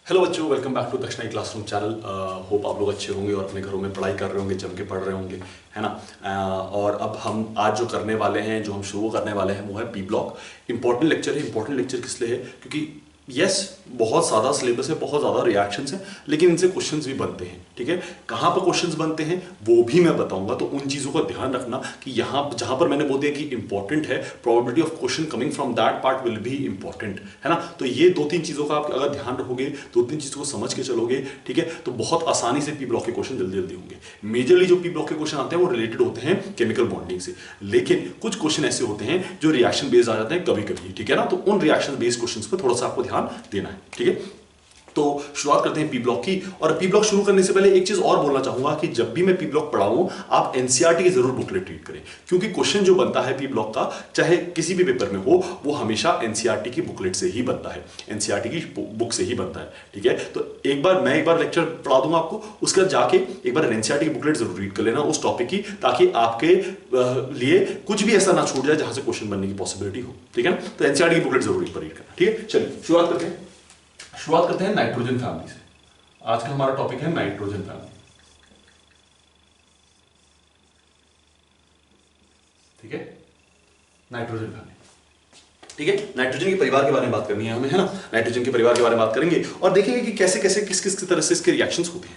Hello बच्चों, welcome back to Dakshinai classroom channel. Hope आप लोग अच्छे होंगे और अपने घरों में पढ़ाई कर रहे होंगे, जम के पढ़ रहे होंगे, है ना। और अब हम आज जो करने वाले हैं, जो हम शुरू करने वाले हैं, वो है पी ब्लॉक। इंपॉर्टेंट लेक्चर है। इंपॉर्टेंट लेक्चर किस लिए है? क्योंकि यस, बहुत ज़्यादा सिलेबस है, बहुत ज़्यादा रिएक्शंस हैं, लेकिन इनसे क्वेश्चंस भी बनते हैं। ठीक है, कहाँ पर क्वेश्चंस बनते हैं वो भी मैं बताऊंगा, तो उन चीज़ों का ध्यान रखना कि यहाँ जहाँ पर मैंने बोल दिया कि इंपॉर्टेंट है, probability of question coming from that part will be important, है ना। तो ये दो तीन चीज़ों का आप अगर ध्यान रखोगे, दो तीन चीज़ों को समझ के चलोगे, ठीक है, तो बहुत आसानी से पी ब्लॉक के क्वेश्चन जल्दी जल्दी होंगे। मेजरली जो पी ब्लॉक के क्वेश्चन आते हैं वो रिलेटेड होते हैं केमिकल बॉन्डिंग से, लेकिन कुछ क्वेश्चन ऐसे होते हैं जो रिएक्शन बेस्ड आ जाते हैं कभी कभी, ठीक है ना। तो उन रिएक्शन बेस्ड क्वेश्चन पर थोड़ा सा आपको ध्यान देना है, ठीक है। तो शुरुआत करते हैं पी ब्लॉक की। और पी ब्लॉक शुरू करने से पहले एक चीज और बोलना चाहूंगा कि जब भी मैं पी ब्लॉक पढ़ाऊं, आप एनसीईआरटी की जरूर बुकलेट रीड करें, क्योंकि क्वेश्चन जो बनता है पी ब्लॉक का, चाहे किसी भी पेपर में हो, वो हमेशा एनसीईआरटी की बुकलेट से ही बनता है, एनसीईआरटी की बुक से ही बनता है, ठीक है। तो मैं एक बार लेक्चर पढ़ा दूंगा आपको, उसके बाद जाके एक बार एनसीईआरटी की बुकलेट जरूर रीड कर लेना उस टॉपिक की, ताकि आपके लिए कुछ भी ऐसा ना छूट जाए जहां से क्वेश्चन बनने की पॉसिबिलिटी हो, ठीक है ना। तो एनसीईआरटी की बुकलेट जरूर एक बार रीड करना, ठीक है। चलिए शुरुआत करते हैं नाइट्रोजन फैमिली से। आज का हमारा टॉपिक है नाइट्रोजन फैमिली, ठीक है। नाइट्रोजन फैमिली, ठीक है। नाइट्रोजन के परिवार के बारे में बात करनी है हमें, है ना। नाइट्रोजन के परिवार के बारे में बात करेंगे और देखेंगे कि कैसे कैसे किस किस तरह से इसके रिएक्शंस होते हैं।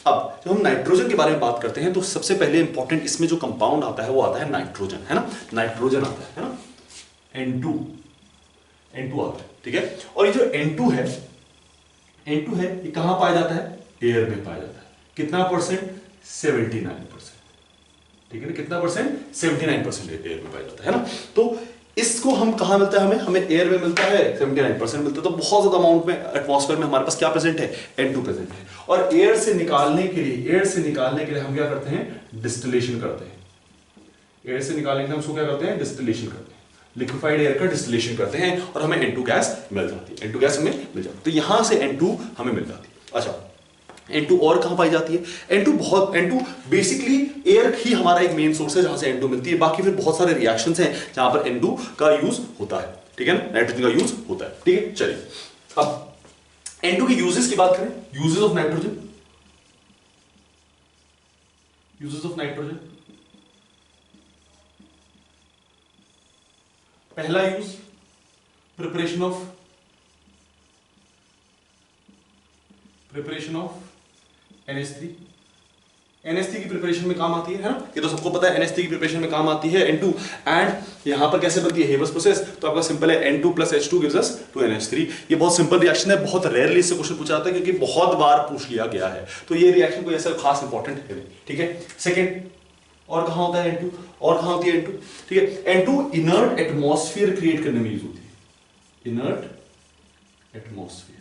अब जब हम नाइट्रोजन के बारे में बात करते हैं तो सबसे पहले इंपॉर्टेंट इसमें जो कंपाउंड आता है वो आता है नाइट्रोजन, है ना। नाइट्रोजन आता है ना, N2 आता है, ठीक है। और ये जो N2 है ये कहां पाया जाता है? एयर में पाया जाता है। कितना परसेंट? 79%, ठीक है ना। कितना परसेंट? 79% एयर में पाया जाता है ना। तो इसको हम कहां मिलता है? हमें एयर में मिलता है, 79% मिलता है। तो बहुत ज्यादा अमाउंट में एटमॉस्फेयर में हमारे पास क्या प्रेजेंट है? N2 प्रेजेंट है। और एयर से निकालने के लिए हम क्या करते हैं? डिस्टिलेशन करते हैं। एयर से निकालने के लिए हम उसको क्या करते हैं? डिस्टिलेशन करते हैं। लिक्विफाइड एयर का डिस्टिलेशन करते हैं और हमें N2 गैस मिल जाती है। N2 गैस हमें मिल जाती है। तो यहां से N2 हमें मिल जाती है। अच्छा, N2 और कहां पाई जाती है? N2 बेसिकली एयर ही हमारा एक मेन सोर्स है जहां से N2 मिलती है। बाकी फिर बहुत सारे रिएक्शंस हैं जहां पर N2 का यूज होता है, ठीक है ना। नाइट्रोजन का यूज होता है, ठीक है। चलिए अब N2 के यूजेस की बात करें। यूजेस ऑफ नाइट्रोजन, पहला use preparation of NH3। NH3 की प्रिपरेशन में काम आती है ना। ये तो सबको पता है, NH3 की प्रिपरेशन में काम आती है N2। एंड यहां पर कैसे बनती है? Haber's process. तो आपका सिंपल है, N2 + H2 gives us 2NH3। ये बहुत सिंपल रिएक्शन है, बहुत रेयरली इससे क्वेश्चन पूछा जाता है क्योंकि बहुत बार पूछ लिया गया है। तो ये रिएक्शन कोई ऐसा खास इंपॉर्टेंट है, ठीक है। सेकेंड, और कहां होता है N2? और कहां होती है N2? ठीक है। N2 इनर्ट एटमॉस्फेयर क्रिएट करने में यूज होती है। इनर्ट एटमॉस्फेयर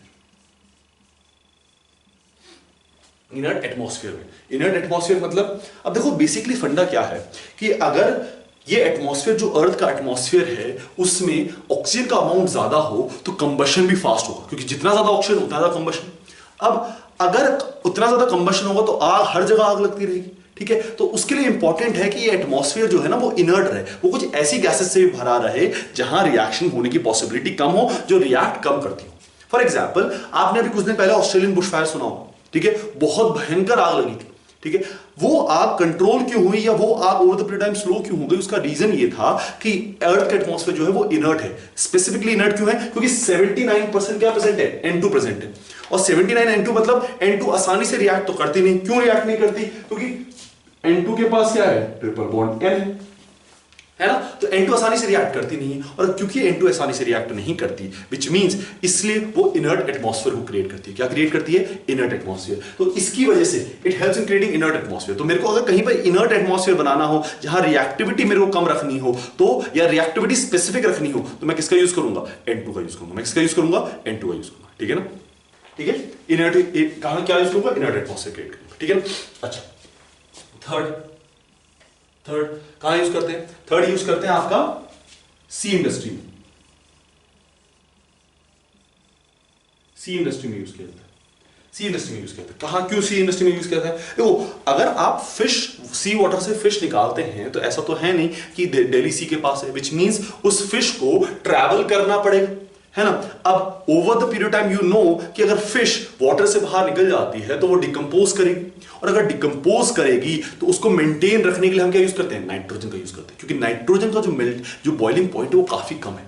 मतलब, अब देखो बेसिकली फंडा क्या है कि अगर ये एटमॉस्फेयर, जो अर्थ का एटमॉस्फेयर है, उसमें ऑक्सीजन का अमाउंट ज्यादा हो तो कंबशन भी फास्ट होगा, क्योंकि जितना ज्यादा ऑक्सीजन उतना ज्यादा कंबशन। अब अगर उतना ज्यादा कंबशन होगा तो आग, हर जगह आग लगती रहेगी, ठीक है। तो उसके लिए इंपॉर्टेंट है कि ये एटमॉस्फेयर जो है ना वो इनर्ट रहे, वो कुछ ऐसी गैसेस से भी भरा रहे जहां रिएक्शन होने की पॉसिबिलिटी कम हो, जो रिएक्ट कम करती हो। फॉर एग्जांपल, आपने अभी कुछ दिन पहले ऑस्ट्रेलियन बुशफायर सुना हो, ठीक है। बहुत भयंकर आग लगी थी, ठीक है। वो आग कंट्रोल क्यों हुई या वो आग over the period time slow क्यों हो गई? उसका रीजन ये था कि अर्थ का एटमॉस्फेयर जो है वो इनर्ट है। स्पेसिफिकली इनर्ट क्यों है? क्योंकि 79% क्या प्रेजेंट है? N2 प्रेजेंट है। और 79 N2 मतलब N2 आसानी से रिएक्ट तो करती नहीं। क्यों रिएक्ट नहीं करती? क्योंकि N2 के पास क्या है? ट्रिपल बॉन्ड N है ना। तो N2 आसानी से रिएक्ट करती नहीं है, और क्योंकि N2 आसानी से रिएक्ट नहीं करती, विच मींस इसलिए वो इनर्ट एटमॉस्फेयर को क्रिएट करती है। क्या क्रिएट करती है? Inert atmosphere. तो इसकी वजह से it helps in creating inert atmosphere. तो मेरे को अगर कहीं पर इनर्ट एटमॉस्फेयर बनाना हो जहां रिएक्टिविटी मेरे को कम रखनी हो, तो या रिएक्टिविटी स्पेसिफिक रखनी हो, तो मैं किसका यूज करूंगा? N2 का यूज करूंगा। मैं किसका यूज करूंगा? N2 का यूज करूंगा, ठीक है ना। ठीक है, इनर्ट कहां क्या यूज करूंगा? इनर्ट एटमॉस्फेयर क्रिएट करूंगा, ठीक है। अच्छा, थर्ड कहां यूज करते हैं? थर्ड यूज करते हैं आपका सी इंडस्ट्री में। सी इंडस्ट्री में यूज किया जाता है। कहां, क्यों सी इंडस्ट्री में यूज किया जाता है? देखो, अगर आप फिश, सी वाटर से फिश निकालते हैं तो ऐसा तो है नहीं कि डेली सी के पास है, विच मींस उस फिश को ट्रैवल करना पड़ेगा, है ना। अब over the period time you know कि अगर फिश वाटर से बाहर निकल जाती है तो वो डिकम्पोज करेगी, और अगर डिकम्पोज करेगी तो उसको मेंटेन रखने के लिए हम क्या यूज करते हैं, नाइट्रोजन का यूज करते हैं, क्योंकि नाइट्रोजन का जो बॉइलिंग पॉइंट है वो काफी कम है,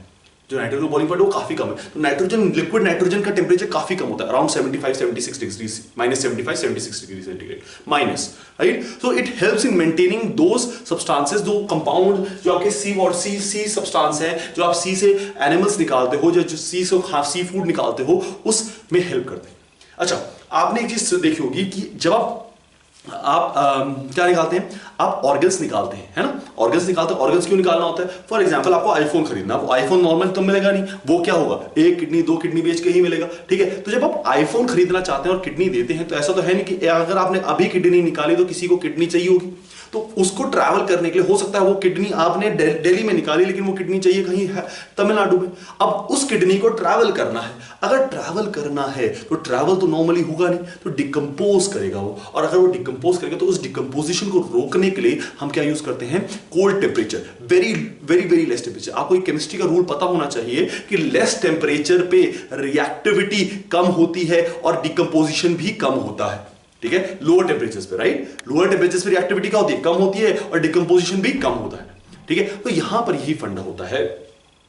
जो नाइट्रोजन बॉइलिंग पॉइंट वो काफी कम है। तो नाइट्रोजन, लिक्विड नाइट्रोजन का टेम्परेचर काफी कम होता है, around 75-76 degree, -75-76 degree centigrade minus, right. So it helps in maintaining those substances, दो कंपाउंड जो आपके सी सब्सटेंस है, जो आप सी से एनिमल्स निकालते हो, जो सी से सी फूड निकालते हो, उसमें हेल्प करते हैं। अच्छा, आपने एक चीज देखी होगी कि जब आप क्या निकालते हैं, आप ऑर्गन्स निकालते हैं, है ना। ऑर्गन्स निकालते हैं, ऑर्गन्स क्यों निकालना होता है? फॉर एग्जांपल आपको आईफोन खरीदना, वो आईफोन नॉर्मल तो मिलेगा नहीं, वो क्या होगा, एक किडनी 2 किडनी बेच के ही मिलेगा, ठीक है। तो जब आप आईफोन खरीदना चाहते हैं और किडनी देते हैं, तो ऐसा तो है नहीं कि अगर आपने अभी किडनी निकाली तो किसी को किडनी चाहिए होगी, तो उसको ट्रैवल करने के लिए हो सकता है वो किडनी आपने दिल्ली में निकाली, लेकिन वो किडनी चाहिए कहीं है तमिलनाडु में। अब उस किडनी को ट्रैवल करना है, अगर ट्रैवल करना है तो ट्रैवल तो नॉर्मली होगा नहीं, तो डिकम्पोज करेगा वो, और अगर वो डिकम्पोज करेगा तो उस डिकम्पोजिशन को रोकने के लिए हम क्या यूज करते हैं, cold temperature, very very very less temperature. आपको एक केमिस्ट्री का रूल पता होना चाहिए कि लेस टेम्परेचर पे रिएक्टिविटी कम होती है और डिकम्पोजिशन भी कम होता है, ठीक है, लोअर टेम्परेचर्स पे, राइट। लोअर टेम्परेचर्स पे रिएक्टिविटी क्या होती है, कम होती है, और डिकम्पोजिशन भी कम होता है, ठीक है। तो यहां पर यही फंडा होता है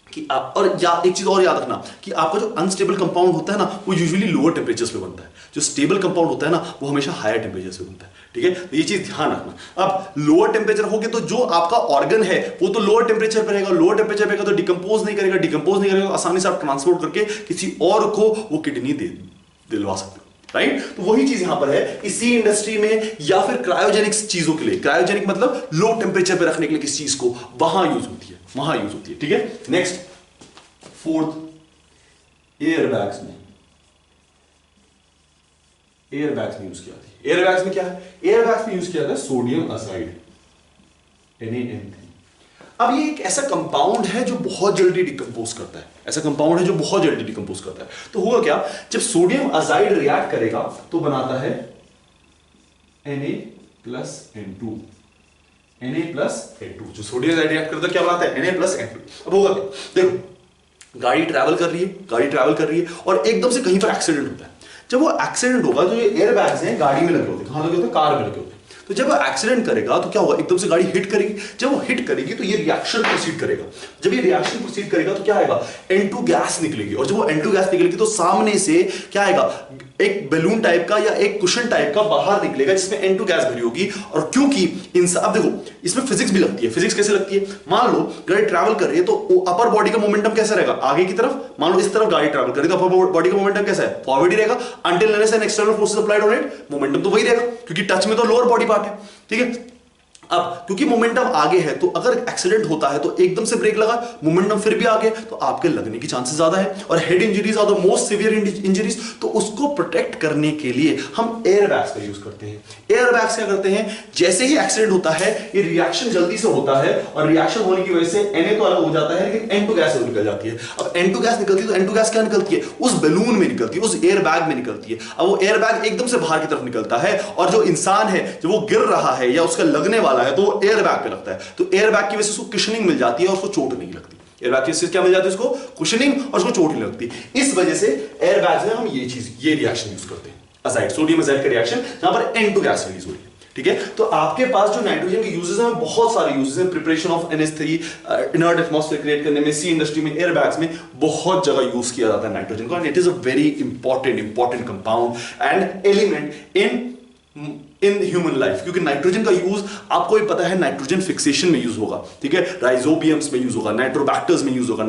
कि आप, और एक चीज और याद रखना कि आपका जो अनस्टेबल कंपाउंड होता है ना, वो यूजुअली लोअर टेम्परेचर्स पे बनता है, जो स्टेबल कंपाउंड होता है ना, वो हमेशा हायर टेम्परेचर्स पे बनता है, ठीक है। तो ये चीज ध्यान रखना। अब लोअर टेम्परेचर हो गया तो जो आपका ऑर्गन है वो तो लोअर टेम्परेचर पे रहेगा, लोअर टेम्परेचर पे रहेगा तो डिकम्पोज नहीं करेगा, डिकम्पोज नहीं करेगा तो आसानी से आप ट्रांसपोर्ट करके किसी और को वो किडनी दिलवा सकते हो, राइट। तो वही चीज यहां पर है, इसी इंडस्ट्री में या फिर क्रायोजेनिक चीजों के लिए, क्रायोजेनिक मतलब लो टेम्परेचर पे रखने के लिए किसी चीज को, वहां यूज होती है, वहां यूज होती है, ठीक है। नेक्स्ट, फोर्थ, एयरबैग्स में, एयरबैग्स में यूज किया जाता है। एयरबैग्स में क्या है, एयरबैग्स में यूज किया जाता है सोडियम असाइड, NaN3। अब ये एक ऐसा कंपाउंड है जो बहुत जल्दी डिकम्पोज करता है, ऐसा कंपाउंड है जो बहुत जल्दी डिकम्पोज करता है। तो होगा क्या, जब सोडियम अजाइड रिएक्ट करेगा तो बनाता है Na+N2, Na+N2, जो सोडियम अजाइड रिएक्ट करता है क्या बनाता है, Na+N2। अब होगा क्या, देखो गाड़ी ट्रैवल कर रही है, गाड़ी ट्रैवल कर रही है और एकदम से कहीं पर एक्सीडेंट होता है। जब वो एक्सीडेंट होगा तो ये एयरबैग्स हैं गाड़ी में लगे होते हैं, कहां लगे होते हैं, कार में लगे होते हैं। तो जब वो एक्सीडेंट करेगा तो क्या होगा, एकदम से गाड़ी हिट करेगी, जब वो हिट करेगी तो ये रिएक्शन प्रोसीड करेगा, जब ये रिएक्शन प्रोसीड करेगा तो क्या आएगा, N2 गैस निकलेगी, और जब वो N2 गैस निकलेगी तो सामने से क्या आएगा, एक बैलून टाइप का या एक कुशन टाइप का बाहर निकलेगा जिसमें N2 गैस भरी होगी। और क्योंकि अब देखो इसमें फिजिक्स भी लगती है, फिजिक्स कैसे लगती है, मान लो गाड़ी ट्रैवल कर रही है तो अपर बॉडी का मोमेंटम कैसा रहेगा, आगे की तरफ, मान लो इस तरफ गाड़ी ट्रैवल कर रही है तो अपर बॉडी का मोमेंटम कैसा है, फॉरवर्ड ही रहेगा, until unless an external forces applied on it, momentum तो वही रहेगा, क्योंकि टच में तो लोअर बॉडी पार्ट है, ठीक है। अब क्योंकि मोमेंटम आगे है तो अगर एक्सीडेंट होता है तो एकदम से ब्रेक लगा, मोमेंटम फिर भी आगे, तो आपके लगने की चांसेस ज्यादा है, और head injuries are the most severe injuries. तो उसको प्रोटेक्ट करने के लिए हम एयरबैग्स का यूज करते हैं। एयरबैग्स क्या करते हैं, जैसे ही एक्सीडेंट होता है ये रिएक्शन जल्दी से होता है, और रिएक्शन होने की वजह से Na तो अलग हो जाता है लेकिन N2 गैस निकल जाती है। अब N2 गैस निकलती है तो N2 गैस क्या निकलती है, उस बैलून में निकलती है, उस एयरबैग में निकलती है। अब वो एयरबैग एकदम से बाहर की तरफ निकलता है, और जो इंसान है जब वो गिर रहा है या उसका लगने वाला है तो वो एयरबैग पे लगता है, तो एयरबैग की वजह से उसको कुशनिंग मिल जाती है और उसको चोट नहीं लगती। एयरबैग की वजह से क्या मिल जाती है, उसको कुशनिंग और उसको चोट नहीं लगती। इस वजह से एयरबैग्स में हम ये रिएक्शन यूज करते हैं, अजाइड, सोडियम अजाइड का रिएक्शन, जहां पर N2 गैस रिलीज हो रही है, ठीक है। तो आपके पास जो नाइट्रोजन के यूजेस हैं बहुत सारे यूजेस हैं, preparation of NH3, inert atmosphere create करने में, सी इंडस्ट्री में, एयरबैग्स में बहुत जगह यूज किया जाता है नाइट्रोजन को, and it is a very important compound and element in human life, क्योंकि नाइट्रोजन का यूज आपको ही पता है, नाइट्रोजन फिक्सेशन में यूज होगा, ठीक है, राइजोबियम्स में यूज होगा, नाइट्रोबैक्टर्स में यूज होगा,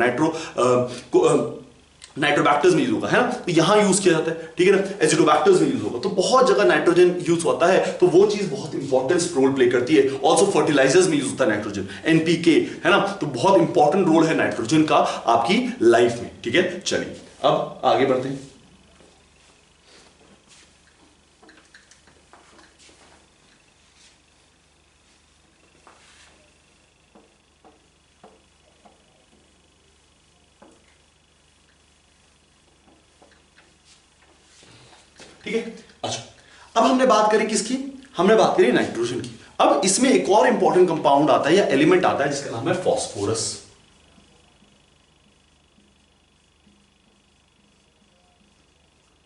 नाइट्रोबैक्टर्स में यूज होगा, है ना, तो यहां यूज किया जाता है, ठीक है ना, एजिडोबैक्टर्स में यूज होगा, तो बहुत जगह नाइट्रोजन यूज होता है, तो वो चीज बहुत इंपॉर्टेंट रोल प्ले करती है। ऑल्सो फर्टिलाइजर्स में यूज होता है नाइट्रोजन, NPK, है ना, तो बहुत इंपॉर्टेंट रोल है नाइट्रोजन का आपकी लाइफ में, ठीक है। चलिए अब आगे बढ़ते हैं। ठीक है, अच्छा अब हमने बात करी किसकी, हमने बात करी नाइट्रोजन की। अब इसमें एक और इंपॉर्टेंट कंपाउंड आता है या एलिमेंट आता है जिसका नाम है phosphorus.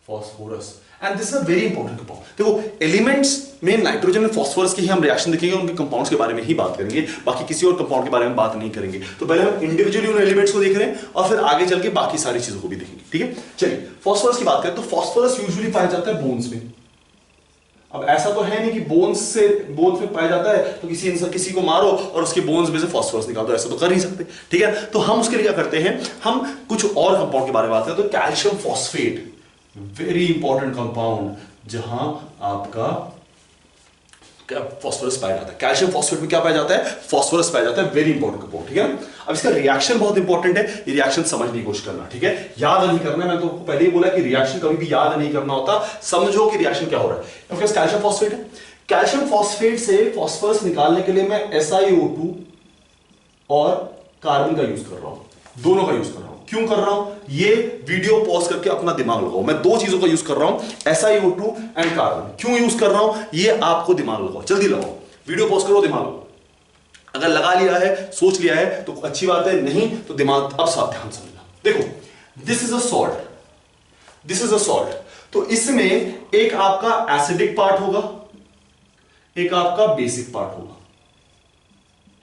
Phosphorus, and this is a very important compound. देखो एलिमेंट्स में नाइट्रोजन और फॉस्फोरस के ही हम रिएक्शन देखेंगे, उनके कंपाउंड्स के बारे में ही बात करेंगे, बाकी किसी और कंपाउंड के बारे में बात नहीं करेंगे। तो पहले हम इंडिविजुअली उन एलिमेंट्स को देख रहे हैं और फिर आगे चल के बाकी सारी चीजों को भी देखेंगे, ठीक है। चलिए फॉस्फोरस की बात करें तो फॉस्फोरस यूजुअली पाया जाता है बोन्स में। अब ऐसा तो है नहीं कि बोन्स में पाया जाता है तो किसी को मारो और उसके बोन्स में से फॉस्फोरस निकाल दो, ऐसा तो कर नहीं सकते, ठीक है। तो हम उसके लिए क्या करते हैं, हम कुछ और कंपाउंड के बारे में बात करते हैं। तो calcium phosphate, very important compound, जहां आपका फॉस्फोरस पाया जाता है। कैल्शियम फॉस्फेट में क्या पाया जाता है, फॉस्फोरस पाया जाता है, वेरी इंपॉर्टेंट कंपाउंड, ठीक है। अब इसका रिएक्शन बहुत इंपॉर्टेंट है, ये रिएक्शन समझने की कोशिश करना, ठीक है, याद नहीं करना। मैं तो पहले ही बोला कि रिएक्शन कभी भी याद नहीं करना होता, समझो कि रिएक्शन क्या हो रहा है। क्योंकि कैल्शियम फॉस्फेट है, कैल्शियम फॉस्फेट से फॉस्फोरस निकालने के लिए मैं SiO2 और कार्बन का यूज कर रहा हूं, दोनों का यूज कर रहा हूं। क्यों कर रहा हूं, ये वीडियो पॉज करके अपना दिमाग लगाओ। मैं दो चीजों का यूज कर रहा हूं, SiO2 एंड कार्बन। क्यों यूज कर रहा हूं, ये आपको दिमाग लगाओ, जल्दी लगाओ, वीडियो पॉज करो, दिमाग लगाओ। अगर लगा लिया है, सोच लिया है तो अच्छी बात है, नहीं तो दिमाग अब सावधान समझना। देखो this is a salt, this is a salt. तो इसमें एक आपका एसिडिक पार्ट होगा, एक आपका बेसिक पार्ट होगा,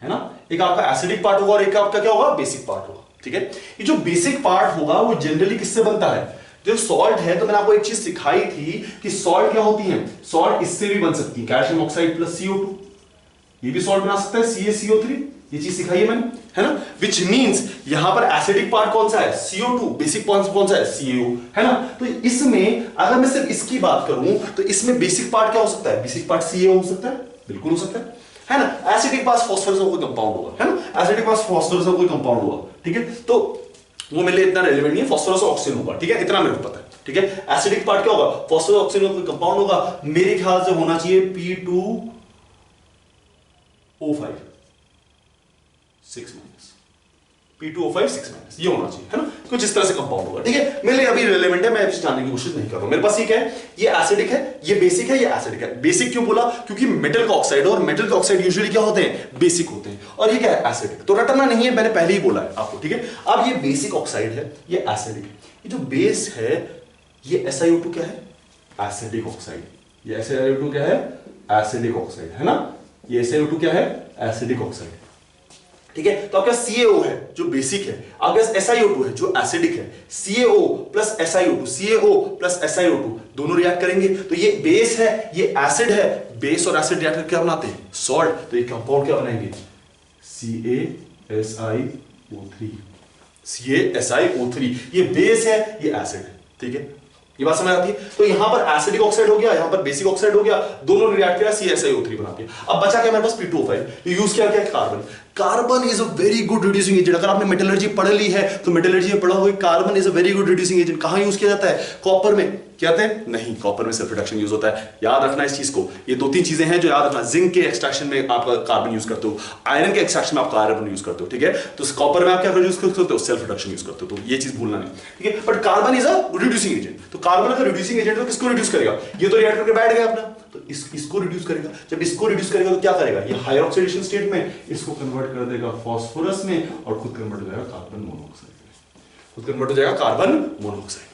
है ना। एक आपका एसिडिक पार्ट होगा और एक आपका क्या होगा, बेसिक पार्ट होगा, ठीक है। ये जो बेसिक पार्ट होगा वो जनरली किससे बनता है, जो सॉल्ट है। तो मैंने आपको एक चीज सिखाई थी कि सॉल्ट क्या होती है, सॉल्ट इससे भी बन सकती है, कैल्शियम ऑक्साइड प्लस CO2, ये भी सॉल्ट बना सकता है, CaCO3, ये चीज सिखाई है मैंने, है ना। विच मीन्स यहां पर एसिडिक पार्ट कौन सा है, CO2, बेसिक पार्ट कौन सा है, CaO, है ना। तो इसमें अगर मैं सिर्फ इसकी बात करूं तो इसमें बेसिक पार्ट क्या हो सकता है, बेसिक पार्ट CaO हो सकता है, बिल्कुल हो सकता है ना। एसिडिक पास फॉस्फोरस का कोई कंपाउंड होगा, है ना, एसिडिक पास फॉस्फोरस का कोई कंपाउंड होगा, ठीक है। तो वो मेरे लिए इतना रेलेवेंट नहीं है, फॉस्फोरस और ऑक्सीजन होगा, ठीक है, इतना मेरे को पता है, ठीक है। एसिडिक पार्ट क्या होगा, फॉस्फोरस ऑक्सीजन का कोई कंपाउंड होगा, मेरे ख्याल से होना चाहिए P2O5 6 P2O5 6 ये होना चाहिए, है ना, कुछ इस तरह से कंपाउंड होगा, ठीक है। मेरे लिए अभी रिलेवेंट है, मैं अभी जानने की कोशिश नहीं कर रहा हूं। मेरे पास ये क्या है, ये एसिडिक है, ये बेसिक है, ये एसिडिक है। बेसिक क्यों बोला, क्योंकि मेटल का ऑक्साइड और मेटल के ऑक्साइड यूजुअली क्या होते हैं, बेसिक होते हैं, और ये क्या है, एसिडिक। तो रटना नहीं है, मैंने पहले ही बोला है आपको, ठीक है। अब ये बेसिक ऑक्साइड है, ये एसिडिक है। ये जो बेस है ये SiO2 क्या है, एसिडिक ऑक्साइड। ये SiO2 क्या है, एसिडिक ऑक्साइड, है ना। ये SiO2 क्या है, एसिडिक ऑक्साइड, ठीक है। तो आपका CaO है जो बेसिक है, आपका SiO2 है जो एसिडिक है, CaO plus SiO2, CaO plus SiO2 दोनों रिएक्ट करेंगे, तो ये बेस है, ये एसिड है, बेस और एसिड रिएक्ट करके क्या बनाते हैं, सॉल्ट। तो ये कंपाउंड क्या बनाएंगे, CaSiO3, ये बेस है, ये एसिड है, ठीक है। ये बात समझ आती है। तो यहां पर एसिडिक ऑक्साइड हो गया, यहां पर बेसिक ऑक्साइड हो गया, दोनों रिएक्ट किया, CaSiO3 बना दिया। अब बचा क्या मेरे पास, P2O5। यूज किया क्या, carbon. Carbon is a very good reducing agent. अगर आपने मेटलर्जी पढ़ ली है तो मेटलर्जी में पढ़ा होगा carbon is a very good reducing agent. कहां यूज किया जाता है, कॉपर में। कहते हैं नहीं, कॉपर में सेल्फ रिडक्शन यूज होता है, याद रखना इस चीज को। ये दो तीन चीजें हैं जो याद रखना। जिंक के एक्सट्रैक्शन में आप कार्बन यूज करते हो, आयरन के एक्सट्रैक्शन में आप कार्बन यूज करते हो, ठीक है। तो कॉपर में आप क्या यूज करते हो, सेल्फ रिडक्शन यूज करते हो, तो ये चीज भूलना नहीं, ठीक है। But carbon is a reducing agent. तो कार्बन अगर रिड्यूसिंग एजेंट तो किसको रिड्यूस करेगा, ये तो रिएक्ट करके बैठ गया अपना, तो इसको रिड्यूस करेगा। जब इसको रिड्यूस करेगा तो क्या करेगा, ये हायर ऑक्सीडेशन स्टेट में इसको कन्वर्ट कर देगा फास्फोरस में और खुद कन्वर्ट हो जाएगा कार्बन मोनोऑक्साइड में, खुद कन्वर्ट हो जाएगा कार्बन मोनोऑक्साइड।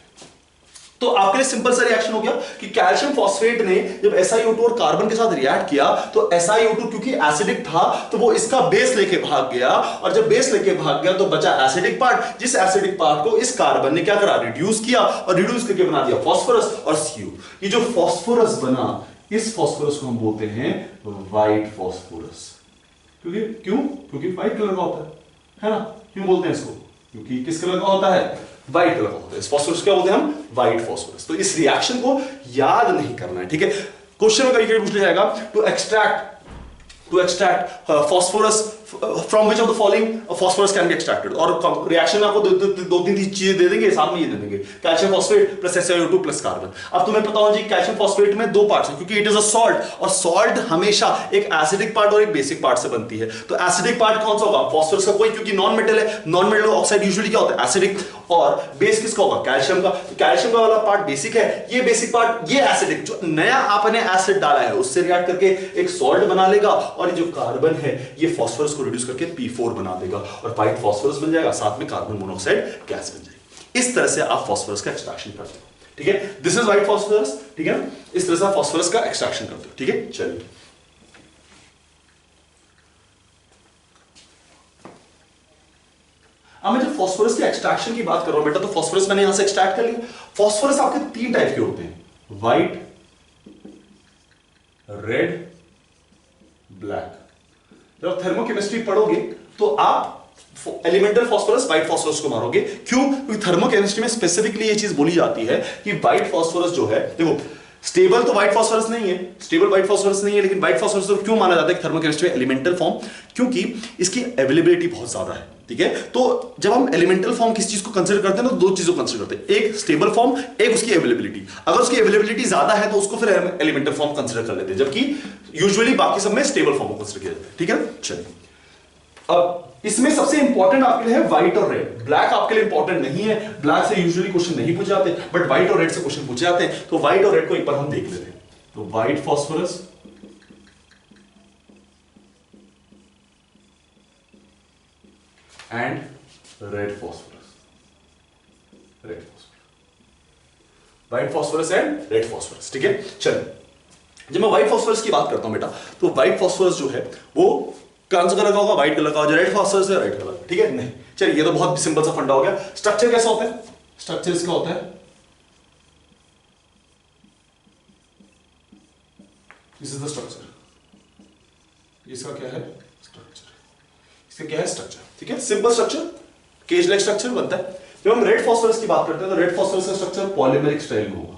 तो आपके लिए सिंपल सा रिएक्शन हो गया कि कैल्शियम फॉस्फेट ने जब SiO2 और कार्बन के साथ रिएक्ट किया तो SiO2 क्योंकि एसिडिक था तो वो इसका बेस लेके भाग गया, और जब बेस लेके भाग गया तो बचा एसिडिक पार्ट, जिस एसिडिक पार्ट को इस कार्बन ने क्या करा, रिड्यूस किया, और रिड्यूस करके बना दिया फास्फोरस और CO। ये जो फास्फोरस बना, इस फास्फोरस को हम बोलते हैं व्हाइट फास्फोरस। क्योंकि व्हाइट कलर का होता है ना। क्यों बोलते हैं इसको, क्योंकि किस कलर का होता है, व्हाइट कलर का होता है। इस फास्फोरस क्या बोलते हैं हम, व्हाइट फास्फोरस। तो इस रिएक्शन को याद नहीं करना है, ठीक है। क्वेश्चन में कहीं पूछ लिया जाएगा, to extract phosphorus from which of the following phosphorus can be extracted. और रिएक्शन में आपको दो तीन चीजें दे देंगे, साथ में ये दे देंगे, calcium phosphate plus SiO2 plus carbon. अब तुम्हें पता होना चाहिए कैल्शियम फॉस्फेट में दो पार्ट्स हैं, क्योंकि इट इज अ सॉल्ट, और सॉल्ट हमेशा एक एसिडिक पार्ट और एक बेसिक पार्ट से बनती है। तो एसिडिक पार्ट कौन सा होगा, फास्फोरस का कोई, क्योंकि नॉन मेटल है, नॉन मेटल ऑक्साइड यूजुअली क्या होता है, एसिडिक, और बेस किसका होगा, कैल्शियम का। तो कैल्शियम का वाला पार्ट बेसिक है, ये बेसिक पार्ट, ये एसिडिक, जो नया आपने एसिड डाला है उससे रिएक्ट करके एक सॉल्ट बना लेगा, और ये जो कार्बन है ये फास्फोरस को रिड्यूस करके P4 बना देगा और व्हाइट फास्फोरस बन जाएगा, साथ में कार्बन मोनोऑक्साइड गैस बन जाएगी। इस तरह से आप फास्फोरस का एक्सट्रैक्शन करते हो, ठीक है, दिस इज व्हाइट फास्फोरस, ठीक है, इस तरह से फास्फोरस का एक्सट्रैक्शन करते हो, ठीक है। चलिए अब मैं जब फास्फोरस के एक्सट्रैक्शन की बात कर रहा हूं बेटा, तो फास्फोरस मैंने यहां से एक्सट्रैक्ट कर लिया। फास्फोरस आपके तीन टाइप के होते हैं, व्हाइट, रेड, ब्लैक। जब थर्मोकेमिस्ट्री पढ़ोगे तो आप एलिमेंटल फास्फोरस व्हाइट फास्फोरस को मारोगे। क्यों? क्योंकि थर्मोकेमिस्ट्री में स्पेसिफिकली ये चीज बोली जाती है कि व्हाइट फास्फोरस जो है, देखो स्टेबल तो व्हाइट फास्फोरस नहीं है, स्टेबल व्हाइट फास्फोरस नहीं है, लेकिन व्हाइट फास्फोरस तो क्यों माना जाता है थर्मोकेमिस्ट्री में एलिमेंटल फॉर्म? क्योंकि इसकी अवेलेबिलिटी बहुत ज्यादा है, ठीक है। तो जब हम एलिमेंटल फॉर्म किस चीज को कंसीडर करते हैं ना, दो चीजों को कंसीडर करते हैं, एक स्टेबल फॉर्म, एक उसकी अवेलेबिलिटी। अगर उसकी अवेलेबिलिटी ज्यादा है तो उसको फिर एलिमेंटल फॉर्म कंसीडर कर लेते हैं, जबकि यूजुअली बाकी सब में स्टेबल फॉर्म को कंसीडर किया जाता है, ठीक है। चलिए अब इसमें सबसे इंपॉर्टेंट आपके लिए है व्हाइट और रेड। ब्लैक आपके लिए इंपॉर्टेंट नहीं है, ब्लैक से यूजुअली क्वेश्चन नहीं पूछे जाते, बट व्हाइट और रेड से क्वेश्चन पूछे जाते हैं। तो व्हाइट और रेड को एक बार हम देख लेते हैं। तो white phosphorus and red phosphorus, red phosphorus, white phosphorus and red phosphorus, ठीक है। चलिए जब मैं व्हाइट फास्फोरस की बात करता हूं बेटा, तो व्हाइट फास्फोरस जो है वो कौन सा कलर का होगा? व्हाइट कलर का। जो रेड फास्फोरस है रेड कलर, ठीक है। नहीं चलिए ये तो बहुत सिंपल सा फंडा हो गया। स्ट्रक्चर कैसा होता है? स्ट्रक्चर इसका होता है, दिस इज द स्ट्रक्चर। इसका क्या है? स्ट्रक्चर। इसका क्या है? स्ट्रक्चर, ठीक है। Simple structure, cage like structure बनता है। जब हम रेड फास्फोरस की बात करते हैं तो रेड फास्फोरस का स्ट्रक्चर पॉलीमेरिक स्टाइल में होगा।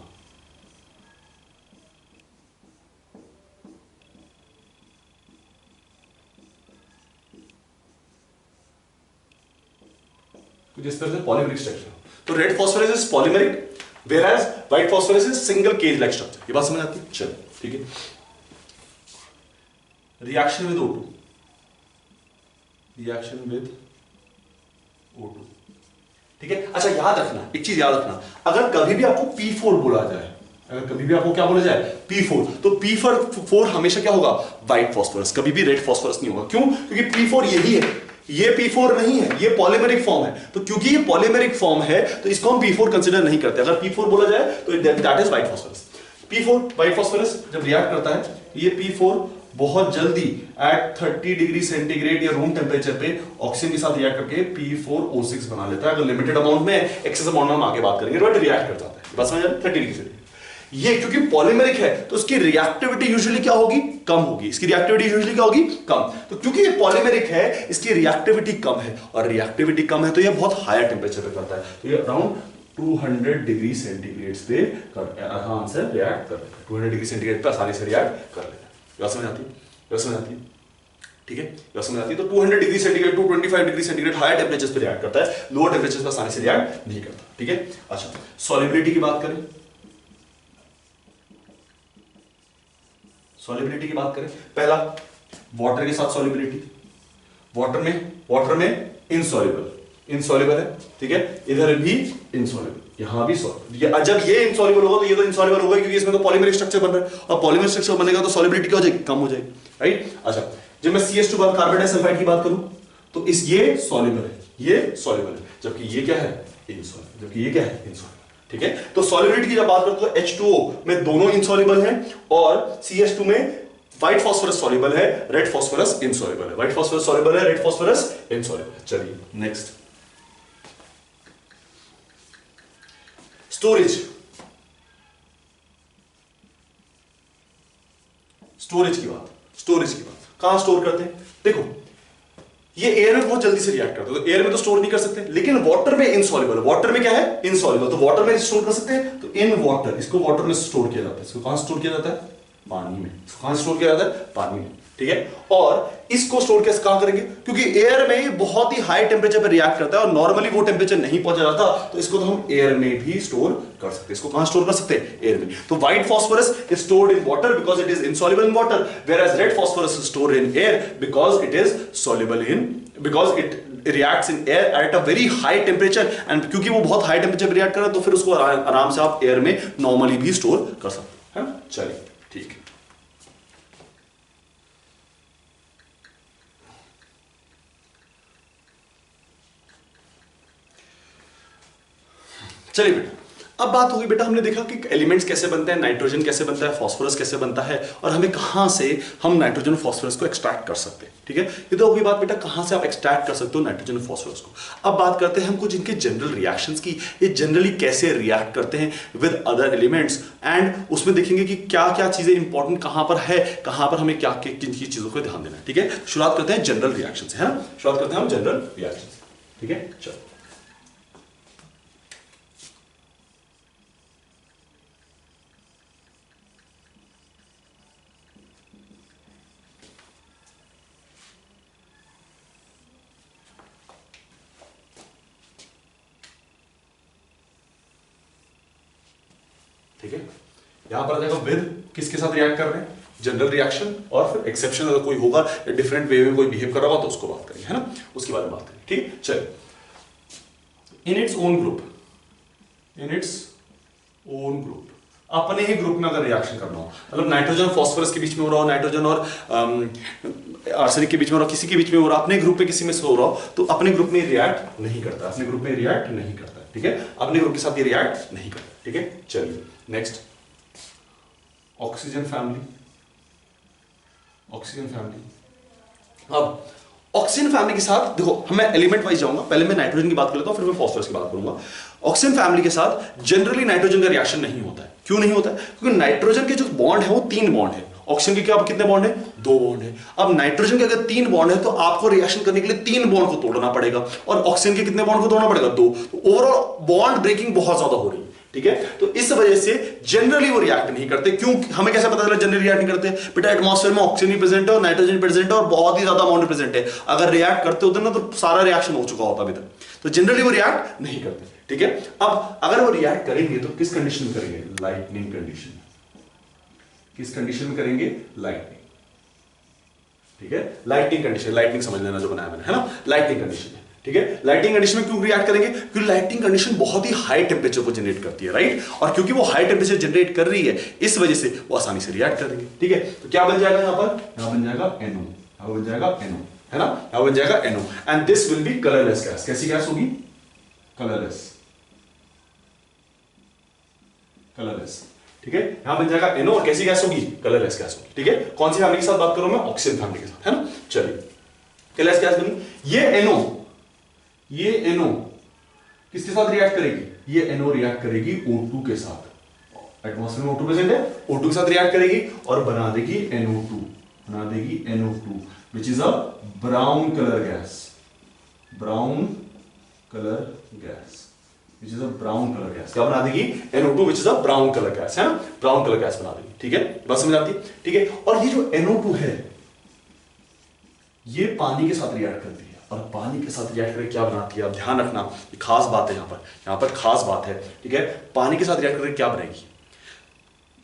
जिस तरह से पॉलीमेरिक स्ट्रक्चर, तो red phosphorus is polymeric, whereas white phosphorus is single cage like structure. ये बात समझ आती है? चलो ठीक है। Reaction with O2, reaction with O2, ठीक है। अच्छा याद रखना, एक चीज याद रखना, अगर कभी भी आपको P4 बोला जाए, अगर कभी भी आपको क्या बोला जाए? P4, तो P4 हमेशा क्या होगा? व्हाइट फास्फोरस, कभी भी रेड फास्फोरस नहीं होगा। क्यों? क्योंकि P4 यही है, ये P4 नहीं है, ये पॉलीमेरिक फॉर्म है। तो क्योंकि ये पॉलीमेरिक फॉर्म है तो इसको हम P4 कंसीडर नहीं करते। अगर P4 बोला जाए तो that is white phosphorus. P4 white phosphorus जब रिएक्ट करता है, ये P4 बहुत जल्दी एट 30 डिग्री सेंटीग्रेड या रूम टेम्परेचर पे ऑक्सीजन के साथ रिएक्ट करके P4O6 बना लेता है। अगर लिमिटेड अमाउंट में, एक्सेस अमाउंट में हम आगे बात करेंगे, बट रिएक्ट कर जाता है। बस समझ आ रहा है? 30 डिग्री सेंटीग्रेड। ये क्योंकि पॉलीमेरिक है तो इसकी रिएक्टिविटी यूजुअली क्या होगी? कम होगी। इसकी रिएक्टिविटी यूजुअली क्या होगी? कम। तो क्योंकि ये पॉलीमेरिक है इसकी रिएक्टिविटी कम है, और रिएक्टिविटी कम है तो ये बहुत हायर टेम्परेचर पे करता है। तो ये अराउंड 200 डिग्री सेंटीग्रेड पे आराम से रिएक्ट कर लेता है। 200 डिग्री सेंटीग्रेड पे आसानी से रिएक्ट कर लेता है। बात समझ आती है? बात समझ आती है? ठीक है, बात समझ आती है? तो 200 degree centigrade, 225 degree centigrade higher temperature पे रिएक्ट करता है, लोअर टेम्परेचर पे आसानी से रिएक्ट नहीं करता। ठीक है। अच्छा सॉल्युबिलिटी की बात करें, सॉल्युबिलिटी की बात करें, पहला वाटर के साथ सॉल्युबिलिटी, वाटर में इनसॉल्युबल है, ठीक है। इधर भी इनसॉल्युबल, यहां भी सॉल्युबल। जब ये इनसॉल्युबल होगा तो ये तो इनसॉल्युबल होगा, क्योंकि इसमें तो पॉलीमेरिक स्ट्रक्चर बन रहा है, और पॉलीमेरिक स्ट्रक्चर बनेगा तो सॉल्युबिलिटी क्या हो जाएगी? कम हो जाएगी, राइट। अच्छा जब मैं CH2 कार्बन डाइसल्फाइड की बात करूं तो ये सॉल्युबल है, ये सॉल्युबल है, जबकि ये क्या है? इनसॉल्युबल, जबकि ये क्या है? इनसॉल्युबल, ठीक है। तो सॉल्युबिलिटी की जब बात करते हो H2O में दोनों इनसॉल्युबल हैं, और CH2 में व्हाइट फास्फोरस सॉल्युबल है, रेड फास्फोरस इनसॉल्युबल है। व्हाइट फास्फोरस सॉल्युबल है, रेड फास्फोरस इनसॉल्युबल है। चलिए नेक्स्ट, स्टोरेज की बात कहां स्टोर करते हैं? देखो ये एयर में बहुत जल्दी से रिएक्ट करते हैं, तो एयर में तो स्टोर नहीं कर सकते, लेकिन वाटर में इनसॉल्युबल, वाटर में क्या है? इनसॉल्युबल, तो वाटर में स्टोर कर सकते हैं। तो इन वाटर, इसको वाटर में स्टोर किया जाता है। इसको कहां स्टोर किया जाता है? पानी में। इसको कहां स्टोर किया जाता है? पानी में, ठीक है। और इसको स्टोर कैसे कहां करेंगे? क्योंकि एयर में बहुत ही हाई टेम्परेचर पर रिएक्ट करता है, और नॉर्मली वो टेम्परेचर नहीं पहुंचा जाता, तो इसको तो हम एयर में भी स्टोर कर सकते हैं। इसको कहां स्टोर कर सकते हैं? एयर में। तो white phosphorus is stored in water because it is insoluble in water, whereas red phosphorus is stored in air because it is soluble in, because it reacts in air at a very high temperature, and क्योंकि वो बहुत high temperature पर react कर रहा है तो फिर उसको आराम से आप एयर में नॉर्मली भी स्टोर कर सकते हैं। चलिए ठीक है। चलिए बेटा अब बात होगी बेटा, हमने देखा कि एलिमेंट्स कैसे बनते हैं, नाइट्रोजन कैसे बनता है, फास्फोरस कैसे बनता है, और हमें कहां से हम नाइट्रोजन और फास्फोरस को एक्सट्रैक्ट कर सकते हैं। ठीक है, ये तो होगी बात बेटा कहां से आप एक्सट्रैक्ट कर सकते हो नाइट्रोजन और फास्फोरस को। अब बात करते हैं हम कुछ इनके जनरल रिएक्शंस की, ये जनरली कैसे रिएक्ट करते हैं विद अदर एलिमेंट्स, एंड उसमें देखेंगे कि क्या क्या चीजें इंपॉर्टेंट कहां पर है, कहां पर हमें क्या किन किन चीजों को ध्यान देना है। ठीक है, शुरुआत करते हैं जनरल रिएक्शन से, है ना, शुरुआत करते हैं हम जनरल रिएक्शन से। ठीक है, चलो ठीक है, यहां पर देखो विद किसके साथ रिएक्ट कर रहे हैं, जनरल रिएक्शन, और फिर एक्सेप्शन अगर कोई होगा डिफरेंट वे में कोई बिहेव कर रहा होगा तो उसको बात करेंगे, है ना, उसके बारे में बात करेंगे। ठीक, चलिए, in its own group, in its own group, अपने ही ग्रुप में अगर रिएक्शन करना हो, मतलब नाइट्रोजन और फास्फोरस के बीच में हो रहा हो, नाइट्रोजन और आर्सेनिक के बीच में हो रहा हो, किसी के बीच में हो रहा हो, अपने ग्रुप में किसी में से हो रहा हो, तो अपने ग्रुप में रिएक्ट नहीं करता, अपने ग्रुप में रिएक्ट नहीं करता। ठीक है, अपने ग्रुप के साथ ये रिएक्ट नहीं करता। ठीक है, चलिए next, oxygen family, oxygen family. अब ऑक्सीजन फैमिली के साथ देखो, मैं एलिमेंट वाइज जाऊंगा, पहले मैं नाइट्रोजन की बात कर लेता हूं, फिर मैं फास्फोरस की बात करूंगा। ऑक्सीजन फैमिली के साथ जनरली नाइट्रोजन का रिएक्शन नहीं होता है। क्यों नहीं होता है? क्योंकि नाइट्रोजन के जो बॉन्ड है वो 3 बॉन्ड है, ऑक्सीजन के क्या कितने बॉन्ड है? 2 बॉन्ड है। अब नाइट्रोजन के अगर 3 बॉन्ड है तो आपको रिएक्शन करने के लिए 3 बॉन्ड को तोड़ना पड़ेगा, और ऑक्सीजन के कितने बॉन्ड को तोड़ना पड़ेगा? 2। तो ओवरऑल बॉन्ड ब्रेकिंग बहुत ज्यादा हो रही है। ठीक है, तो इस वजह से जनरली वो रिएक्ट नहीं करते। क्यों? हमें कैसे पता चला जनरली रिएक्ट नहीं करते? बेटा एटमॉस्फेयर में ऑक्सीजन भी प्रेजेंट है और नाइट्रोजन प्रेजेंट है और बहुत ही ज्यादा अमाउंट प्रेजेंट है। अगर रिएक्ट करते होते ना तो सारा रिएक्शन हो चुका होता अभी तक। तो जनरली वो रिएक्ट नहीं करते। ठीक है, अब अगर वो रिएक्ट करेंगे तो किस कंडीशन में करेंगे? Lightning condition. किस कंडीशन में करेंगे? लाइटनिंग। ठीक है, लाइटनिंग कंडीशन, लाइटनिंग समझ लेना जो बनाया मैंने, है ना, लाइटनिंग कंडीशन है। ठीक है, लाइटिंग कंडीशन में क्यों रिएक्ट करेंगे? क्योंकि लाइटिंग कंडीशन बहुत ही हाई टेंपरेचर को जनरेट करती है, राइट, और क्योंकि वो हाई टेंपरेचर जनरेट कर रही है इस वजह से वो आसानी से रिएक्ट करेंगे। ठीक है, तो क्या बन जाएगा यहां पर? यहां बन जाएगा NO, यहां बन जाएगा NO, है ना, यहां बन जाएगा NO, and this will B colourless gas. कैसी गैस होगी? Colourless, colourless. ठीक है, यहां बन जाएगा NO, और कैसी गैस होगी? कलरलेस गैस होगी। ठीक है, कौन सी फैमिली के साथ बात करूं मैं? ऑक्सीजन फैमिली के साथ, है ना। चलिए, कलरलेस गैस बनी। ये NO, ये NO किसके साथ रिएक्ट करेगी? ये NO रिएक्ट करेगी O2 के साथ। एटमॉस्फेयर में O2 प्रेजेंट है, O2 के साथ रिएक्ट करेगी और बना देगी NO2, बना देगी NO2 which is a brown colour gas, brown colour gas, which is a brown colour gas. क्या बना देगी? NO2 which is a brown colour gas, है ना, ब्राउन कलर गैस बना देगी। ठीक है, बात समझ आती है? ठीक है, और ये जो NO2 है ये पानी के साथ रिएक्ट करती है, और पानी के साथ रिएक्ट करके क्या बनाती है? आप ध्यान रखना, ये खास बात है, यहां पर खास बात है। ठीक है, पानी के साथ रिएक्ट करके क्या बनेगी?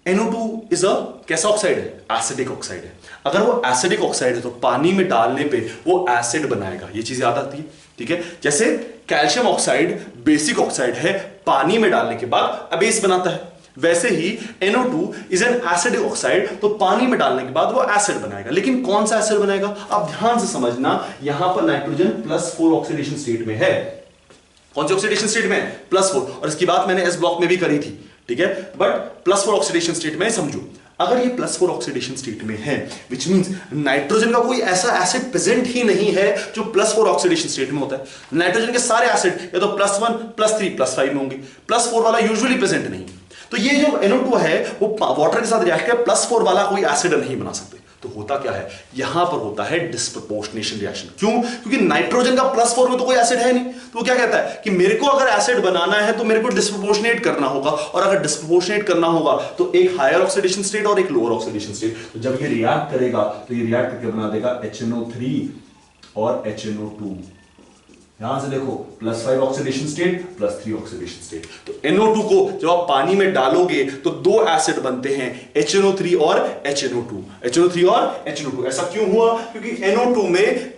NO2 इज अ कैसा ऑक्साइड है? एसिडिक ऑक्साइड है। अगर वो एसिडिक ऑक्साइड है तो पानी में डालने पे वो एसिड बनाएगा, ये चीज याद आती है। ठीक है, जैसे कैल्शियम ऑक्साइड बेसिक ऑक्साइड है, पानी में डालने के बाद अबेस बनाता है, वैसे ही NO2 is an acidic oxide, तो पानी में डालने के बाद वो एसिड बनाएगा। लेकिन कौन सा एसिड बनाएगा? आप ध्यान से समझना, यहां पर नाइट्रोजन +4 ऑक्सीडेशन स्टेट में है। कौन सी ऑक्सीडेशन स्टेट में? +4, और इसकी बात मैंने S ब्लॉक में भी करी थी। ठीक है, बट +4 ऑक्सीडेशन स्टेट में समझो, अगर ये +4 ऑक्सीडेशन स्टेट में है विच मींस नाइट्रोजन का कोई ऐसा एसिड प्रेजेंट ही नहीं है जो +4 ऑक्सीडेशन स्टेट में होता है। नाइट्रोजन के सारे एसिड या तो +1, +3, +5 में होंगे, +4 वाला यूजुअली प्रेजेंट नहीं। तो ये जो NO2 है वो वाटर के साथ रिएक्ट कर +4 वाला कोई एसिड नहीं बना सकते। तो होता क्या है? यहां पर होता है डिस्प्रपोर्शनेशन रिएक्शन। क्यों? क्योंकि नाइट्रोजन का +4 में तो कोई एसिड है नहीं, तो वो क्या कहता है कि मेरे को अगर एसिड बनाना है तो मेरे को डिस्प्रपोर्शनेट करना होगा, और अगर डिस्प्रपोर्शनेट करना होगा तो एक हायर ऑक्सीडेशन स्टेट और एक लोअर ऑक्सीडेशन स्टेट। तो जब ये रिएक्ट करेगा तो ये रिएक्ट करके बना देगा HNO3 और HNO2। यहां से देखो, +5 ऑक्सीडेशन स्टेट, +3 ऑक्सीडेशन स्टेट। तो NO2 को जब आप पानी में डालोगे तो 2 एसिड बनते हैं, HNO3 और HNO2, HNO3 और HNO2। ऐसा क्यों हुआ? क्योंकि NO2 में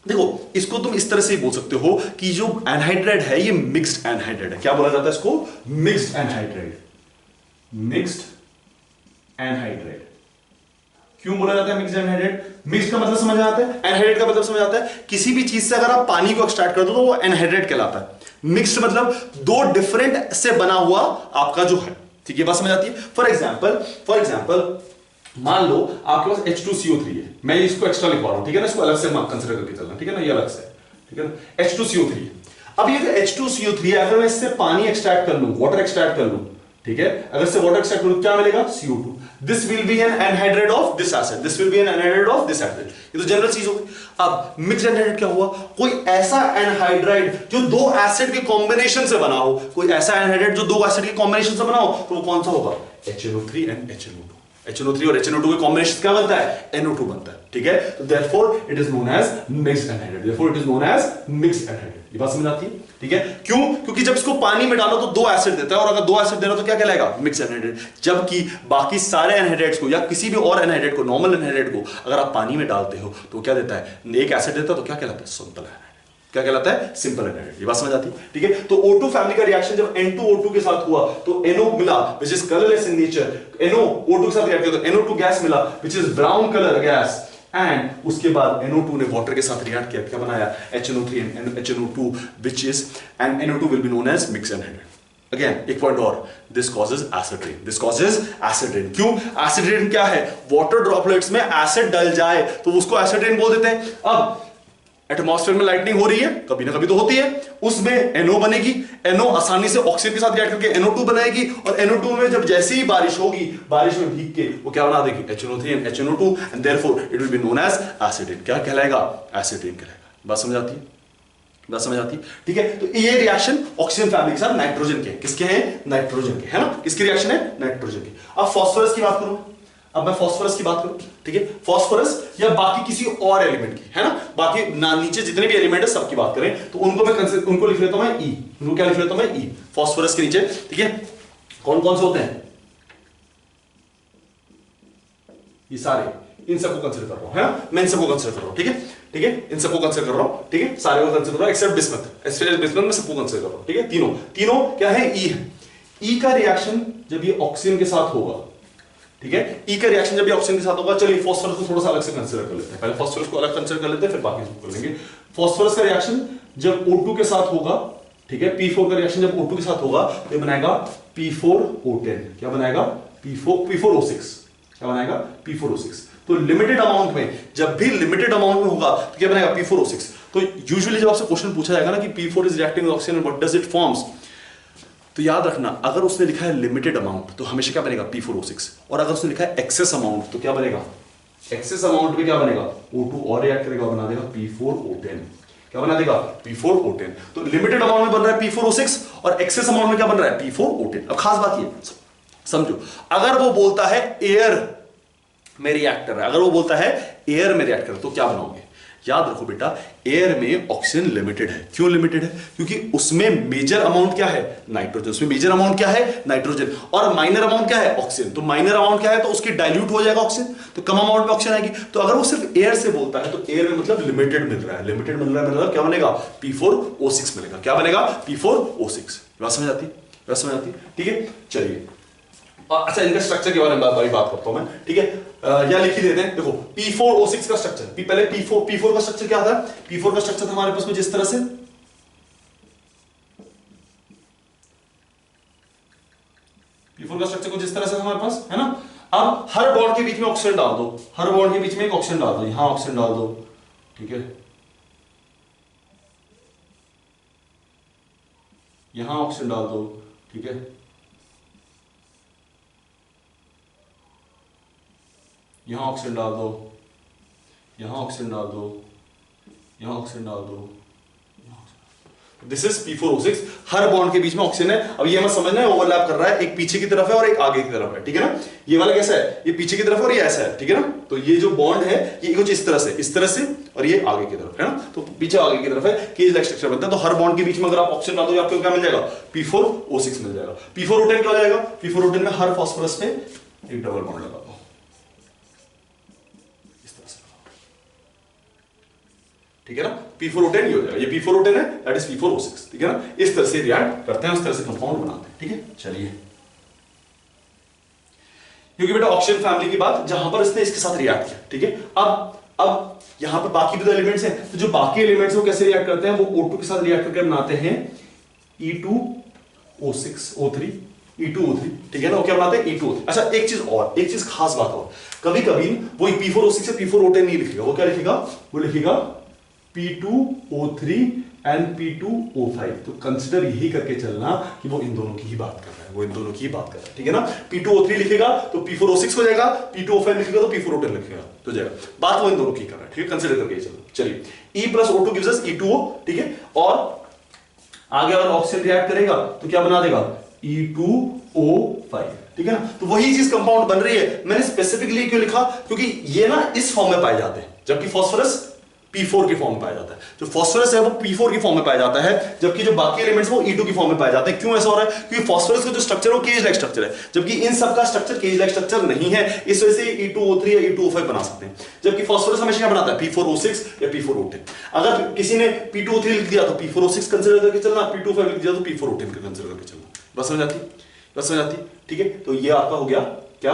देखो, इसको तुम इस तरह से बोल सकते हो कि जो एनहाइड्राइड है ये मिक्स्ड एनहाइड्राइड है। क्या बोला जाता है इसको? Mixed anhydride, mixed anhydride. क्यों बोला जाता है मिक्स्ड एनहाइड्रेट? मिक्स्ड का मतलब समझ आता है, एनहाइड्रेट का मतलब समझ आता है, किसी भी चीज से अगर आप पानी को एक्सट्रैक्ट कर दो तो वो एनहाइड्रेट कहलाता है। मिक्स्ड मतलब दो डिफरेंट से बना हुआ आपका जो है, ठीक है, बात समझ आती है। फॉर एग्जाम्पल मान लो आपके पास H2CO3 है, मैं इसको एक्स्ट्रा लिखवा रहा हूं, ठीक है ना, इसको अलग से कंसिडर करके चलना, ठीक है ना, ये अलग से, ठीक है ना, H2CO3 है। अब ये जो H2CO3 है, अगर मैं इससे पानी एक्सट्रैक्ट कर लूं, वाटर एक्सट्रैक्ट कर लूं, ठीक है, अगर से वाटर एक्सट्रैक्ट करूं क्या मिलेगा, CO2। This will be an anhydride of this acid, this will be an anhydride of this acid. ये तो जनरल चीज होगी। अब मिक्स्ड एनहाइड्रेट क्या हुआ, कोई ऐसा एनहाइड्राइड जो दो एसिड के कॉम्बिनेशन से बना हो, कोई ऐसा एनहाइड्राइड जो दो एसिड के कॉम्बिनेशन से बना हो, तो वो कौन सा होगा, HNO3 एंड HNO2। HNO3 और HNO2 के कॉम्बिनेशन क्या बनता है, NO2 बनता है, ठीक है। तो therefore it is known as mixed anhydride, therefore it is known as mixed anhydride. ये बात समझ आती है, ठीक है। क्यों, क्योंकि जब इसको पानी में डालो तो दो एसिड देता है, और अगर दो एसिड दे रहा तो क्या कहलाएगा, मिक्स्ड एनहाइड्रेट। जबकि बाकी सारे एनहाइड्रेट्स को या किसी भी और एनहाइड्रेट को, नॉर्मल एनहाइड्रेट को अगर आप पानी में डालते हो तो क्या देता है, एक एसिड देता है, तो क्या कहलाता है, सिंपल एनहाइड्रेट। क्या कहलाता है, सिंपल एनहाइड्रेट। ये बात समझ आती है, ठीक है। तो O2 फैमिली का रिएक्शन जब N2O2 के साथ हुआ तो NO मिला which is colourless in nature, NO O2 के साथ रिएक्ट किया तो NO2 गैस मिला which is brown colour gas, and उसके बाद NO2 ने वाटर के साथ रिएक्ट किया, क्या बनाया, HNO3 and HNO2 which is, and NO2 will be known as mixed anhydride. Again एक पॉइंट और, this causes acid rain, this causes acid rain. क्यों, एसिड रेन क्या है, वाटर ड्रॉपलेट्स में एसिड डल जाए तो उसको एसिड रेन बोल देते हैं। अब एटमॉस्फेयर में लाइटनिंग हो रही है, कभी ना कभी तो होती है, उसमें NO बनेगी, NO आसानी से ऑक्सीजन के साथ रिएक्ट करके NO2 बनाएगी, और NO2 में जब जैसे ही बारिश होगी, बारिश में भीग के वो क्या बना देगी, HNO3 and HNO2, and therefore it will be known as acid rain. क्या कहलाएगा, एसिड रेन कहलाएगा। बात समझ आती है, बात समझ आती है, ठीक है। तो ये रिएक्शन ऑक्सीजन फैमिली के साथ नाइट्रोजन के, किसके हैं, नाइट्रोजन के, है ना, किसकी रिएक्शन है, नाइट्रोजन की। अब फास्फोरस की बात करूं, अब मैं फास्फोरस की बात करूं, ठीक है, फास्फोरस या बाकी किसी और एलिमेंट की, है ना, बाकी नीचे जितने भी एलिमेंट है सबकी बात करें तो उनको मैं उनको लिख लेता हूं मैं E, उनको क्या लिख लेता हूं मैं E, फास्फोरस के नीचे, ठीक है। कौन कौन से होते हैं, ये सारे, इन सबको कंसीडर कर रहा हूं, है ना, मैं इन सबको कंसीडर कर रहा हूं, ठीक है, ठीक है, इन सबको कंसीडर कर रहा हूं, ठीक है, सारे को कंसीडर कर रहा हूं एक्सेप्ट बिस्मथ, एक्सेप्ट बिस्मथ में सबको कंसीडर कर रहा हूं, ठीक है। तीनों तीनों क्या है, E है। E का रिएक्शन जब ये ऑक्सीजन के साथ होगा, ठीक है, E का रिएक्शन जब भी ऑक्सीजन के साथ होगा, चलिए फास्फोरस को थोड़ा सा अलग से कंसीडर कर लेते हैं, पहले फास्फोरस को अलग कंसीडर कर लेते हैं, फिर बाकी सब कर लेंगे। फास्फोरस का रिएक्शन जब O2 के साथ होगा, ठीक है, P4 का रिएक्शन जब O2 के साथ होगा तो ये बनाएगा P4O10, क्या बनाएगा, P4O6, क्या बनाएगा, P4O6। तो लिमिटेड अमाउंट में, जब भी लिमिटेड अमाउंट में होगा तो क्या बनेगा, P4O6। तो यूजुअली जब आपसे क्वेश्चन पूछा जाएगा ना कि P4 is reacting with oxygen, what does it forms, तो याद रखना, अगर उसने लिखा है लिमिटेड अमाउंट तो हमेशा क्या बनेगा, P4O6, और अगर उसने लिखा है एक्सेस अमाउंट तो क्या बनेगा, एक्सेस अमाउंट में क्या बनेगा, O2 और रिएक्ट करेगा, बना देगा P4O10, क्या बना देगा, P4O10। तो लिमिटेड अमाउंट में बन रहा है P4O6 और एक्सेस अमाउंट में क्या बन रहा है, P4O10। अब खास बात ये समझो, अगर वो बोलता है एयर में रिएक्टर है, अगर वो बोलता है एयर में रिएक्टर तो क्या बनाओगे, याद रखो बेटा, एयर में ऑक्सीजन लिमिटेड है। क्यों लिमिटेड है, क्योंकि उसमें मेजर अमाउंट क्या है, नाइट्रोजन, उसमें मेजर अमाउंट क्या है, नाइट्रोजन, और माइनर अमाउंट क्या है, ऑक्सीजन। तो माइनर अमाउंट क्या है, तो उसकी डाइल्यूट हो जाएगा ऑक्सीजन, तो कम अमाउंट में ऑक्सीजन आएगी। तो अगर वो सिर्फ एयर से बोलता है तो एयर में मतलब लिमिटेड मिल रहा है, लिमिटेड मिल रहा है, मतलब क्या बनेगा, P4O6 मिलेगा, क्या बनेगा, P4O6। बात समझ आती, बात समझ आती, ठीक है। चलिए अच्छा, इनका स्ट्रक्चर के बारे में बात करता हूं मैं, ठीक है, या लिख ही देते हैं। देखो P4O6 का स्ट्रक्चर, पहले P4 का स्ट्रक्चर क्या था, P4 का स्ट्रक्चर था हमारे पास कुछ इस तरह से, P4 का स्ट्रक्चर कुछ इस तरह से हमारे पास, है ना। अब हर बॉन्ड के बीच में ऑक्सीजन डाल दो, हर बॉन्ड के बीच में एक ऑक्सीजन डाल दो, यहां ऑक्सीजन डाल दो, ठीक है, यहां ऑक्सीजन डाल दो, ठीक है, यहां ऑक्सीजन डाल दो, यहां ऑक्सीजन डाल दो, यहां ऑक्सीजन डाल दो, this is P4O6। Her bond के बीच में ऑक्सीजन है। अब ये हमें समझना है, ओवरलैप कर रहा है, एक पीछे की तरफ है और एक आगे की तरफ है, ठीक है ना। ये वाला कैसा है, ये पीछे की तरफ है और ये ऐसा है, ठीक है ना। तो ये जो बॉन्ड है ये कुछ इस तरह से और ये आगे की तरफ है ना, तो पीछे आगे की तरफ है, केज लाइक स्ट्रक्चर बनता है। तो हर बॉन्ड के बीच में अगर आप ऑक्सीजन डाल दो आपको क्या मिल जाएगा, P4O6 मिल जाएगा। P4O10 क्या हो जाएगा, P4O10 में हर फास्फोरस पे एक डबल बॉन्ड लगा दो, ठीक है ना। P4O10 ये हो जाएगा, ये P4O10 है, दैट इज P4O6, ठीक है ना। इस तरह से रिएक्ट करते हैं, उस तरह से कंपाउंड बनाते हैं, ठीक है। चलिए, क्योंकि बेटा ऑक्सीजन फैमिली की बात, जहां पर इसने इसके साथ रिएक्ट किया, ठीक है। अब यहां पर बाकी भी तो एलिमेंट्स हैं, तो जो बाकी एलिमेंट्स वो कैसे रिएक्ट करते हैं, वो O2 के साथ रिएक्ट करके बनाते हैं E2O6O3 E2O3, ठीक है ना, वो क्या बनाते हैं E2O3। अच्छा एक चीज खास बात और, कभी कभी वो P4O6 से P4O10 नहीं लिखेगा, वो क्या लिखेगा, वो लिखेगा P2O3 एंड P2O5। तो कंसिडर यही करके चलना कि वो इन दोनों की ही बात कर रहा है, वो इन दोनों की ही बात कर रहा है, ठीक है ना। P2O3 लिखेगा तो P4O6 हो जाएगा, P2O5 लिखेगा तो P4O10 लिखेगा, तो जाएगा, बात वो इन दोनों की कर रहा है, ठीक है, कंसिडर करके चलो। चलिए E plus O2 gives us E2O, ठीक है, और आगे अगर ऑक्सीजन रिएक्ट करेगा तो क्या बना देगा, E2O5, ठीक है ना। तो वही चीज कंपाउंड बन रही है। मैंने स्पेसिफिकली क्यों लिखा, क्योंकि ये ना इस फॉर्म में पाए जाते हैं, जबकि फास्फोरस P4 की फॉर्म में पाया जाता है। जो फास्फोरस है वो P4 की फॉर्म में पाया जाता है, जबकि जो बाकी एलिमेंट्स वो E2 की फॉर्म में पाए जाते हैं। क्यों ऐसा हो रहा है, क्योंकि फास्फोरस का जो स्ट्रक्चर है वो केज लाइक स्ट्रक्चर है, जबकि इन सब का स्ट्रक्चर केज लाइक स्ट्रक्चर नहीं है, इस वजह से E2O3 या E2O5 बना सकते हैं। जबकि फास्फोरस हमेशा क्या बनाता है, P4O6 या P4O10। अगर किसी ने P2O3 लिख दिया तो P4O6 कंसीडर करके चलना, P2O5 लिख दिया तो P4O10 कंसीडर करके चलना। बस समझ आती, बस समझ आती, ठीक है। तो ये आपका हो गया क्या,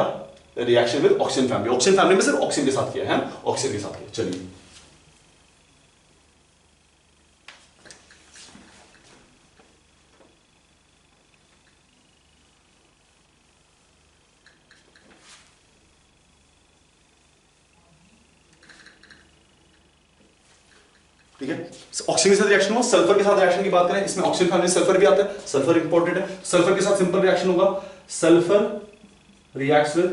reaction with oxygen family. Oxygen family में सिर्फ ऑक्सीजन के साथ किया है, ऑक्सीजन के साथ किया। चलिए ठीक है, ऑक्सीजन के साथ रिएक्शन हो। सल्फर के साथ रिएक्शन की बात करें, इसमें ऑक्सीजन फैमिली सल्फर भी आता है, सल्फर इंपॉर्टेंट है। सल्फर के साथ सिंपल रिएक्शन होगा, सल्फर रिएक्ट्स विद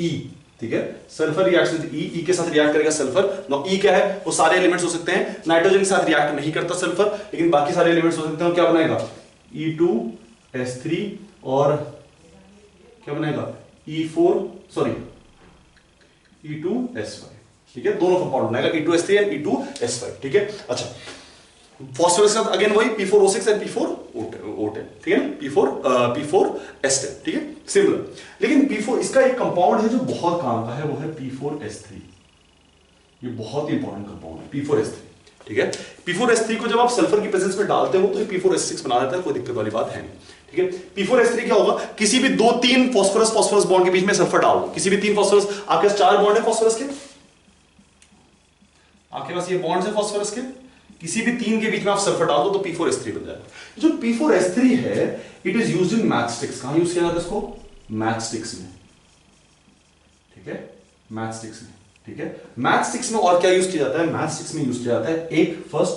ई, ठीक है, सल्फर रिएक्ट्स विद ई के साथ रिएक्ट करेगा सल्फर। नो ई क्या है, वो सारे एलिमेंट्स हो सकते हैं। नाइट्रोजन के साथ रिएक्ट नहीं करता सल्फर, लेकिन बाकी सारे एलिमेंट्स हो सकते हैं। क्या बनाएगा, E2S3 और क्या बनाएगा, E2S5, ठीक है, दोनों कंपाउंड बनाएगा E2S3 एंड E2S5, ठीक है। अच्छा फास्फोरस के साथ अगेन वही P4O6 एंड P4O10, ठीक है ना, P4S10, ठीक है, सिमिलर। लेकिन P4 इसका एक कंपाउंड है जो बहुत काम का है, वो है P4S3। ये बहुत ही इंपॉर्टेंट कंपाउंड है P4S3, ठीक है। P4S3 को जब आप सल्फर की प्रेजेंस में डालते हो तो ये P4S6 बना देता है, कोई दिक्कत वाली बात है नहीं, ठीक है। P4S3 क्या होगा, किसी भी 2-3 फास्फोरस बॉन्ड के बीच में सल्फर डाल दो, किसी भी 3 फास्फोरस, आपके पास 4 बॉन्ड है फास्फोरस के, आपके पास ये बॉन्ड्स है फास्फोरस के, किसी भी 3 के बीच में आप सल्फर डाल दो तो P4S3 बन जाएगा। जो P4S3 है, it is used in matchsticks. कहां यूज किया जाता है इसको, मैचस्टिक्स में, ठीक है, मैचस्टिक्स में, ठीक है। मैचस्टिक्स में और क्या यूज किया जाता है, मैचस्टिक्स में यूज किया जाता है एक first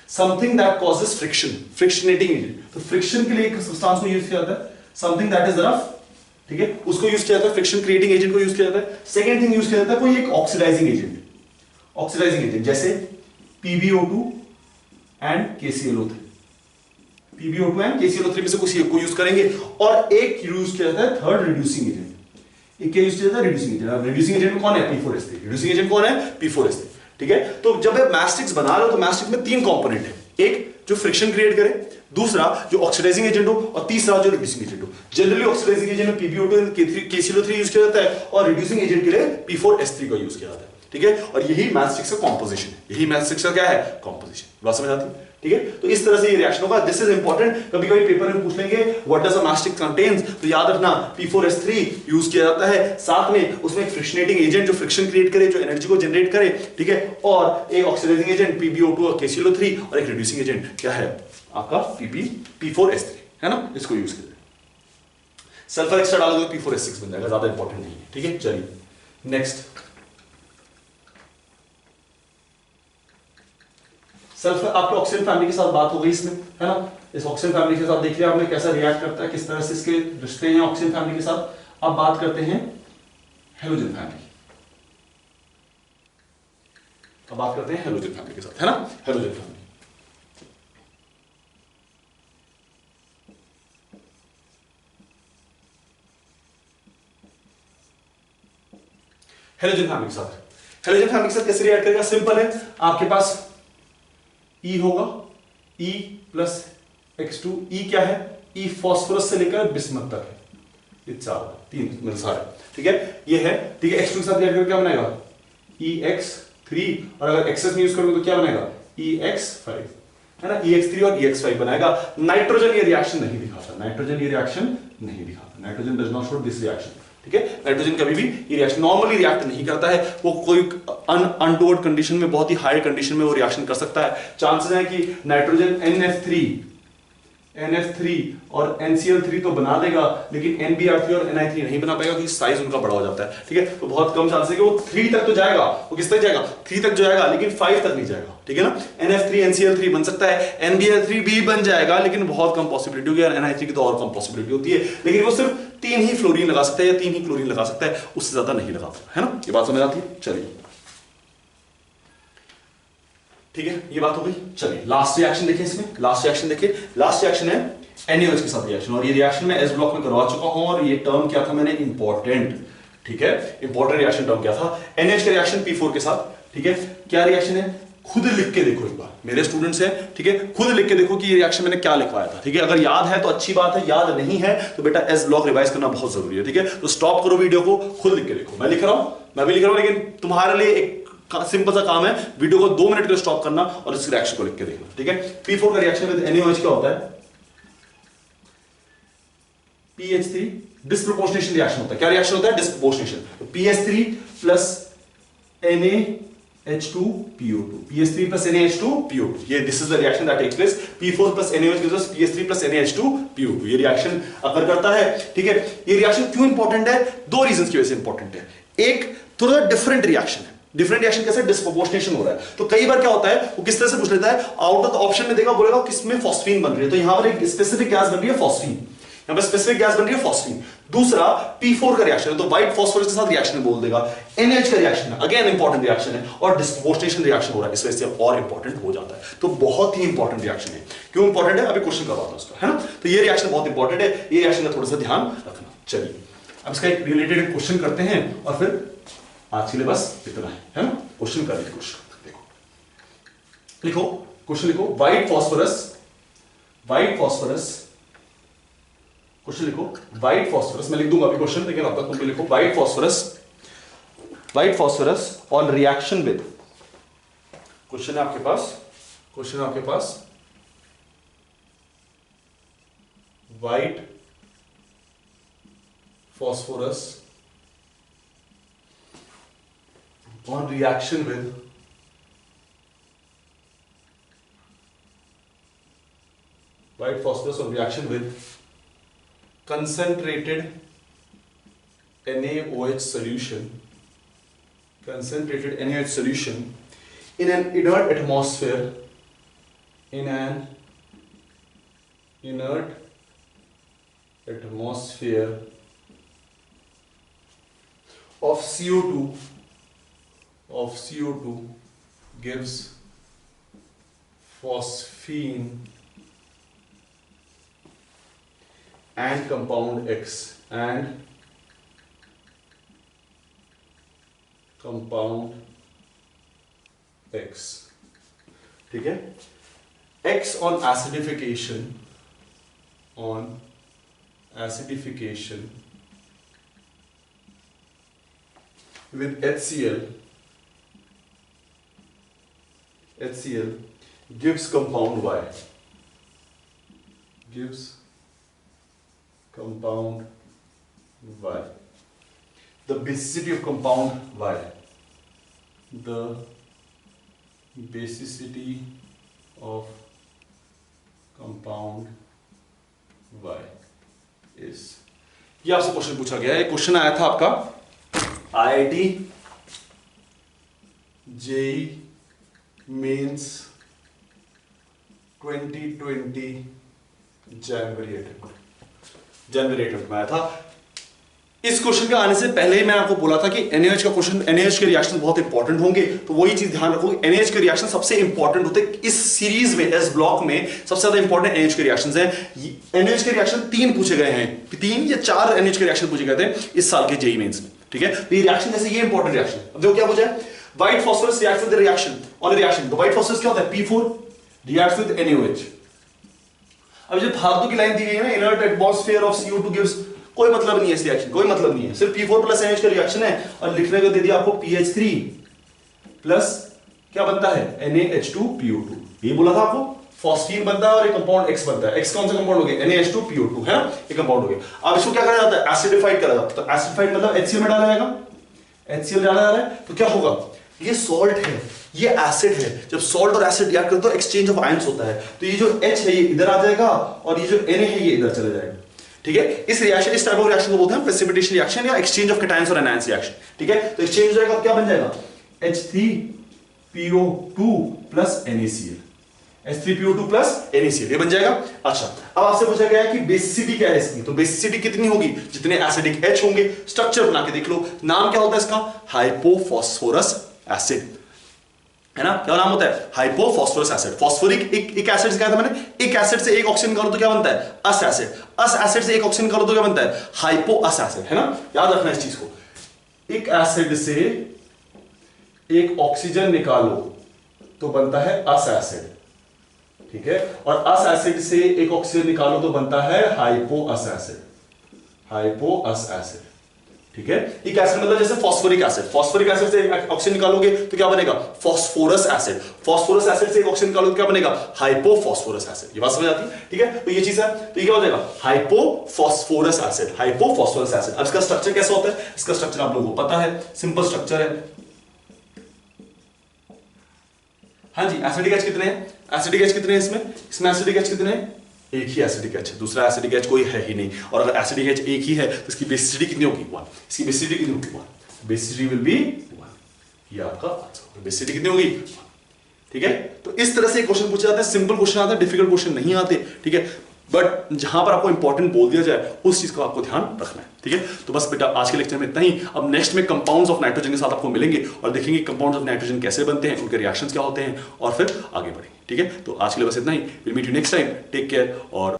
something that causes friction, फ्रिक्शनेटिंग एजेंट। तो फ्रिक्शन के लिए एक सब्सटेंस को यूज किया जाता है, समथिंग दैट इज रफ, ठीक है, उसको यूज किया जाता है, फ्रिक्शन क्रिएटिंग एजेंट को यूज किया जाता है। सेकंड थिंग यूज किया जाता है कोई एक ऑक्सीडाइजिंग एजेंट, ऑक्सीडाइजिंग एजेंट जैसे PbO2 and KClO3, PbO2 and KClO3 में से कुछ एक को यूज करेंगे। और एक यूज किया जाता है थर्ड रिड्यूसिंग एजेंट। एक क्या यूज किया जाता है, रिड्यूसिंग एजेंट। अब रिड्यूसिंग एजेंट में कौन है, P4S3। रिड्यूसिंग एजेंट कौन है, P4S3, ठीक है। तो जब आप मैस्टिक्स बना रहे हो तो मैस्टिक्स में 3 कंपोनेंट है, एक जो फ्रिक्शन क्रिएट करे, दूसरा जो ऑक्सीडाइजिंग एजेंट हो, और तीसरा जो रिड्यूसिंग एजेंट हो। जनरली ऑक्सीडाइजिंग एजेंट में PbO2 एंड KClO3 यूज किया जाता है, और रिड्यूसिंग एजेंट के लिए P4S3 का यूज किया जाता है, ठीक है। और यही मैस्टिक्स का कॉम्पोजिशन है, यही मैस्टिक्स का क्या है, कॉम्पोजिशन। बात समझ आती है, ठीक है। तो इस तरह से ये रिएक्शन होगा। दिस इज इंपॉर्टेंट, कभी कभी पेपर में पूछ लेंगे what does a mastic contains, तो याद रखना P4S3 यूज किया जाता है, साथ में उसमें एक फ्रिक्शनेटिंग एजेंट जो फ्रिक्शन क्रिएट करे, जो एनर्जी को जनरेट करे, ठीक है, और एक ऑक्सीडाइजिंग एजेंट PbO2 और KClO3, और एक रिड्यूसिंग एजेंट क्या है आपका P4S3, है ना, इसको यूज करें। सल्फर एक्स्ट्रा डालोगे तो P4S6 बन जाएगा, ज्यादा इंपॉर्टेंट नहीं है, ठीक है। चलिए नेक्स्ट, सल्फर आपके ऑक्सीजन फैमिली के साथ बात हो गई इसमें, है ना। इस ऑक्सीजन फैमिली के साथ देख लिया आपने कैसा रिएक्ट करता है, किस तरह से इसके रिश्ते हैं ऑक्सीजन फैमिली के साथ। अब बात करते हैं हेलोजन फैमिली, अब बात करते हैं हेलोजन फैमिली के साथ, है ना। हेलोजन फैमिली, हेलोजन फैमिली के साथ, हेलोजन फैमिली के साथ कैसे रिएक्ट करेगा, सिंपल है। आपके पास E होगा, E प्लस X2। E क्या है, E फास्फोरस से लेकर बिस्मथ तक है, ये 3 मिल सारे, ठीक है, ये है, ठीक है। X2 के साथ रिएक्ट करके क्या बनेगा, EX3, और अगर XS में यूज करोगे तो क्या बनेगा, EX5, है ना। EX3 और EX5 बनाएगा। नाइट्रोजन ये रिएक्शन नहीं दिखाता, नाइट्रोजन ये रिएक्शन नहीं दिखाता, nitrogen does not show this reaction, ठीक है। नाइट्रोजन कभी भी ये रिएक्शन नॉर्मली रिएक्ट नहीं करता है, वो कोई अनटोवर्ड कंडीशन में, बहुत ही हाई कंडीशन में वो रिएक्शन कर सकता है। चांसेस है कि नाइट्रोजन NF3 और NCl3 तो बना देगा, लेकिन NBr3 और Ni3 नहीं बना पाएगा क्योंकि साइज उनका बड़ा हो जाता है, ठीक है। तो बहुत कम चांस है कि वो 3 तक तो जाएगा, वो किस तक जाएगा, 3 तक जाएगा, लेकिन 5 तक नहीं जाएगा, ठीक है ना। NF3 NCl3 बन सकता है, NBr3 भी बन जाएगा, लेकिन बहुत कम पॉसिबिलिटी होगी, और Ni3 की तो और कम पॉसिबिलिटी होती है, लेकिन वो सिर्फ 3 ही फ्लोरीन लगा सकता है या 3 ही क्लोरीन लगा सकता है, उससे ज्यादा नहीं लगा सकता, है ना। ये बात समझ आती है। चलिए ठीक है, ये बात हो गई। चलिए लास्ट रिएक्शन देखिए, इसमें लास्ट रिएक्शन देखिए, लास्ट रिएक्शन है NaOH के साथ रिएक्शन, और ये रिएक्शन मैं एस ब्लॉक में करवा चुका हूं, और ये टर्म क्या था मैंने, इंपॉर्टेंट, ठीक है, इंपॉर्टेंट रिएक्शन टर्म क्या था, NaOH का रिएक्शन P4 के साथ, ठीक है। क्या रिएक्शन है, खुद लिख के देखो एक बार, मेरे स्टूडेंट्स हैं, ठीक है, खुद लिख के देखो कि ये रिएक्शन मैंने क्या लिखवाया था, ठीक है। अगर याद है तो अच्छी बात है, याद नहीं है तो बेटा एस ब्लॉक रिवाइज करना बहुत जरूरी है, ठीक है। तो स्टॉप करो वीडियो को, खुद लिख के देखो, मैं लिख रहा हूं, मैं भी लिख रहा हूं, लेकिन तुम्हारे लिए एक सिंपल सा काम है, वीडियो को 2 मिनट के लिए स्टॉप करना और इस रिएक्शन को लिख के देखना, ठीक है। P4 का रिएक्शन विद NaOH क्या होता है, PH3 डिस्प्रोपोर्शनेशन रिएक्शन होता है। क्या रिएक्शन होता है, disproportionation. PH3 plus NaH2PO2, PH3 plus NaH2PO2, ये this is the reaction that takes place. P4 plus NaOH gives us PH3 plus NaH2PO2, ये रिएक्शन अकर करता है, ठीक है। ये रिएक्शन क्यों इंपॉर्टेंट है, 2 रीजंस की वजह से इंपॉर्टेंट है। एक, थोड़ा डिफरेंट रिएक्शन है, डिफरेंट रिएक्शन कैसे, डिस्प्रोपोर्शनेशन हो रहा है। तो कई बार क्या होता है, वो किस तरह से पूछ लेता है, आउट ऑफ द ऑप्शन में देगा, बोलेगा किसमें फॉस्फीन बन रही है, तो यहां पर एक स्पेसिफिक गैस बन रही है फॉस्फीन, यहां पर स्पेसिफिक गैस बन रही है फॉस्फीन। दूसरा P4 का रिएक्शन है, तो व्हाइट फास्फोरस के साथ रिएक्शन बोल देगा। NaOH का रिएक्शन है, अगेन इंपॉर्टेंट रिएक्शन है, और डिस्प्रोपोर्शनेशन रिएक्शन हो रहा है, इस वजह से और इंपॉर्टेंट हो जाता है। तो बहुत ही इंपॉर्टेंट रिएक्शन है। क्यों इंपॉर्टेंट है, अभी क्वेश्चन करवाता हूं उसका, है ना। तो ये रिएक्शन बहुत इंपॉर्टेंट है, ये रिएक्शन का थोड़ा सा ध्यान रखना। चलिए अब इसका एक रिलेटेड क्वेश्चन करते हैं, और फिर आज के लिए बस इतना है ना। क्वेश्चन कर लीजिए, क्वेश्चन देखो, लिखो क्वेश्चन, लिखो व्हाइट फॉस्फोरस, क्वेश्चन लिखो व्हाइट फॉस्फोरस, मैं लिख दूंगा अभी क्वेश्चन, लेकिन अब तक तुम भी लिखो white phosphorus on reaction with, question है आपके पास, क्वेश्चन है आपके पास, white phosphorus on reaction with white phosphorus on reaction with concentrated NaOH solution, concentrated NaOH solution in an inert atmosphere, in an inert atmosphere of CO2 gives phosphine and compound X, ठीक है। X on acidification with HCl gives compound Y, The basicity of compound Y, the basicity of compound Y is, ये आपसे question पूछा गया है। Question आया था आपका IIT JEE मेंस 2020 जनवरी 8 में आया था। इस क्वेश्चन के आने से पहले ही मैं आपको बोला था कि NaOH का क्वेश्चन, NaOH के रिएक्शन बहुत इंपॉर्टेंट होंगे, तो वही चीज ध्यान रखो, NaOH के रिएक्शन सबसे इंपॉर्टेंट होते हैं इस सीरीज में, इस ब्लॉक में सबसे ज्यादा इंपॉर्टेंट NaOH के रिएक्शंस हैं। NaOH के रिएक्शन 3 पूछे गए हैं, 3 या 4 NaOH के रिएक्शन पूछे गए थे इस साल के जेईई मेंस में, ठीक है। तो ये रिएक्शन जैसे ये इंपॉर्टेंट रिएक्शन, अब देखो क्या पूछा है, white phosphorus reacts with reaction on reaction, तो व्हाइट फॉस्फोरस क्या होता है, P4 रिएक्ट्स विद NaOH। अब जो फालतू की लाइन दी गई है ना, inert atmosphere of CO2 gives, कोई मतलब नहीं है इस रिएक्शन, कोई मतलब नहीं है, सिर्फ P4 प्लस NaOH का रिएक्शन है, और लिखने को दे दिया आपको PH3 प्लस क्या बनता है NaH2PO2, ये बोला था आपको, फॉस्फीन बनता है और एक कंपाउंड X बनता है। X कौन सा कंपाउंड हो गया? NaH2PO2 है ना, एक कंपाउंड हो गया। अब इसको क्या करा जाता है? एसिडिफाइड करा जाता है। तो एसिडिफाइड मतलब HCl में डाला जाएगा, HCl डाला जा रहा है तो क्या होगा? ये सॉल्ट है, ये एसिड है। जब सॉल्ट और एसिड रिएक्ट करते हो एक्सचेंज ऑफ आयंस होता है, तो ये जो H है ये इधर आ जाएगा और ये जो Na है ये इधर चला जाएगा। ठीक है, इस रिएक्शन, इस टाइप ऑफ रिएक्शन को बोलते हैं प्रेसिपिटेशन रिएक्शन या एक्सचेंज ऑफ कैटायंस और एनायंस रिएक्शन। ठीक है, तो एक्सचेंज हो जाएगा, क्या बन जाएगा? H3PO2 plus NaCl, H3PO2 plus NaCl, ये बन जाएगा। अच्छा, अब आपसे पूछा गया है कि बेसिसिटी क्या है इसकी, तो बेसिसिटी कितनी होगी? जितने एसिडिक H होंगे। स्ट्रक्चर बना के देख लो, नाम क्या होता है इसका? हाइपोफॉस्फोरस एसिड, है ना। क्या नाम होता है? Hypophosphorous acid. फॉस्फोरिक एक एसिड से क्या था मैंने? एक एसिड से एक ऑक्सीजन निकालो तो क्या बनता है? अस एसिड। अस एसिड से एक ऑक्सीजन निकालो तो क्या बनता है? हाइपो अस एसिड, है ना। याद रखना इस चीज को, एक एसिड से एक ऑक्सीजन निकालो तो बनता है अस एसिड, ठीक है, और अस एसिड से एक ऑक्सीजन निकालो तो बनता है हाइपो अस एसिड, हाइपो अस एसिड। ठीक है, एक एसिड मतलब जैसे फॉस्फोरिक एसिड, फॉस्फोरिक एसिड से एक ऑक्सीजन निकालोगे तो क्या बनेगा? Phosphorous acid. फॉस्फोरस एसिड से एक ऑक्सीजन निकालोगे तो क्या बनेगा? Hypophosphorous acid. ये बात समझ आती है? ठीक है, तो ये चीज है, तो ये क्या हो जाएगा? Hypophosphorous acid, hypophosphorous acid. अब इसका स्ट्रक्चर कैसा होता है? इसका स्ट्रक्चर आप लोगों को पता है, सिंपल स्ट्रक्चर है। हाँ जी, एसिडिक एच कितने हैं? एसिडिक एच कितने हैं इसमें? इसमें एसिडिक एच कितने हैं? एक ही एसिडिक एच है, दूसरा एसिडिक एच कोई है ही नहीं। और अगर एसिडिक एच एक ही है तो इसकी बेसिसिटी कितनी होगी? 1। इसकी बेसिसिटी कितनी होगी? 1। Basicity will be 1। ये आपका आंसर होगा। बेसिसिटी कितनी होगी? 1। ठीक है, तो इस तरह से क्वेश्चन पूछे जाते हैं, सिंपल क्वेश्चन आते हैं, डिफिकल्ट क्वेश्चन नहीं आते। ठीक है, बट जहां पर आपको इंपॉर्टेंट बोल दिया जाए उस चीज का आपको ध्यान रखना है। ठीक है, तो बस बेटा आज के लेक्चर में इतना ही। अब नेक्स्ट में कंपाउंड्स ऑफ नाइट्रोजन के साथ आपको मिलेंगे और देखेंगे कंपाउंड्स ऑफ नाइट्रोजन कैसे बनते हैं, उनके रिएक्शंस क्या होते हैं और फिर आगे बढ़ेंगे। ठीक है, तो आज के लिए बस इतना ही। Will meet you next time. Take care और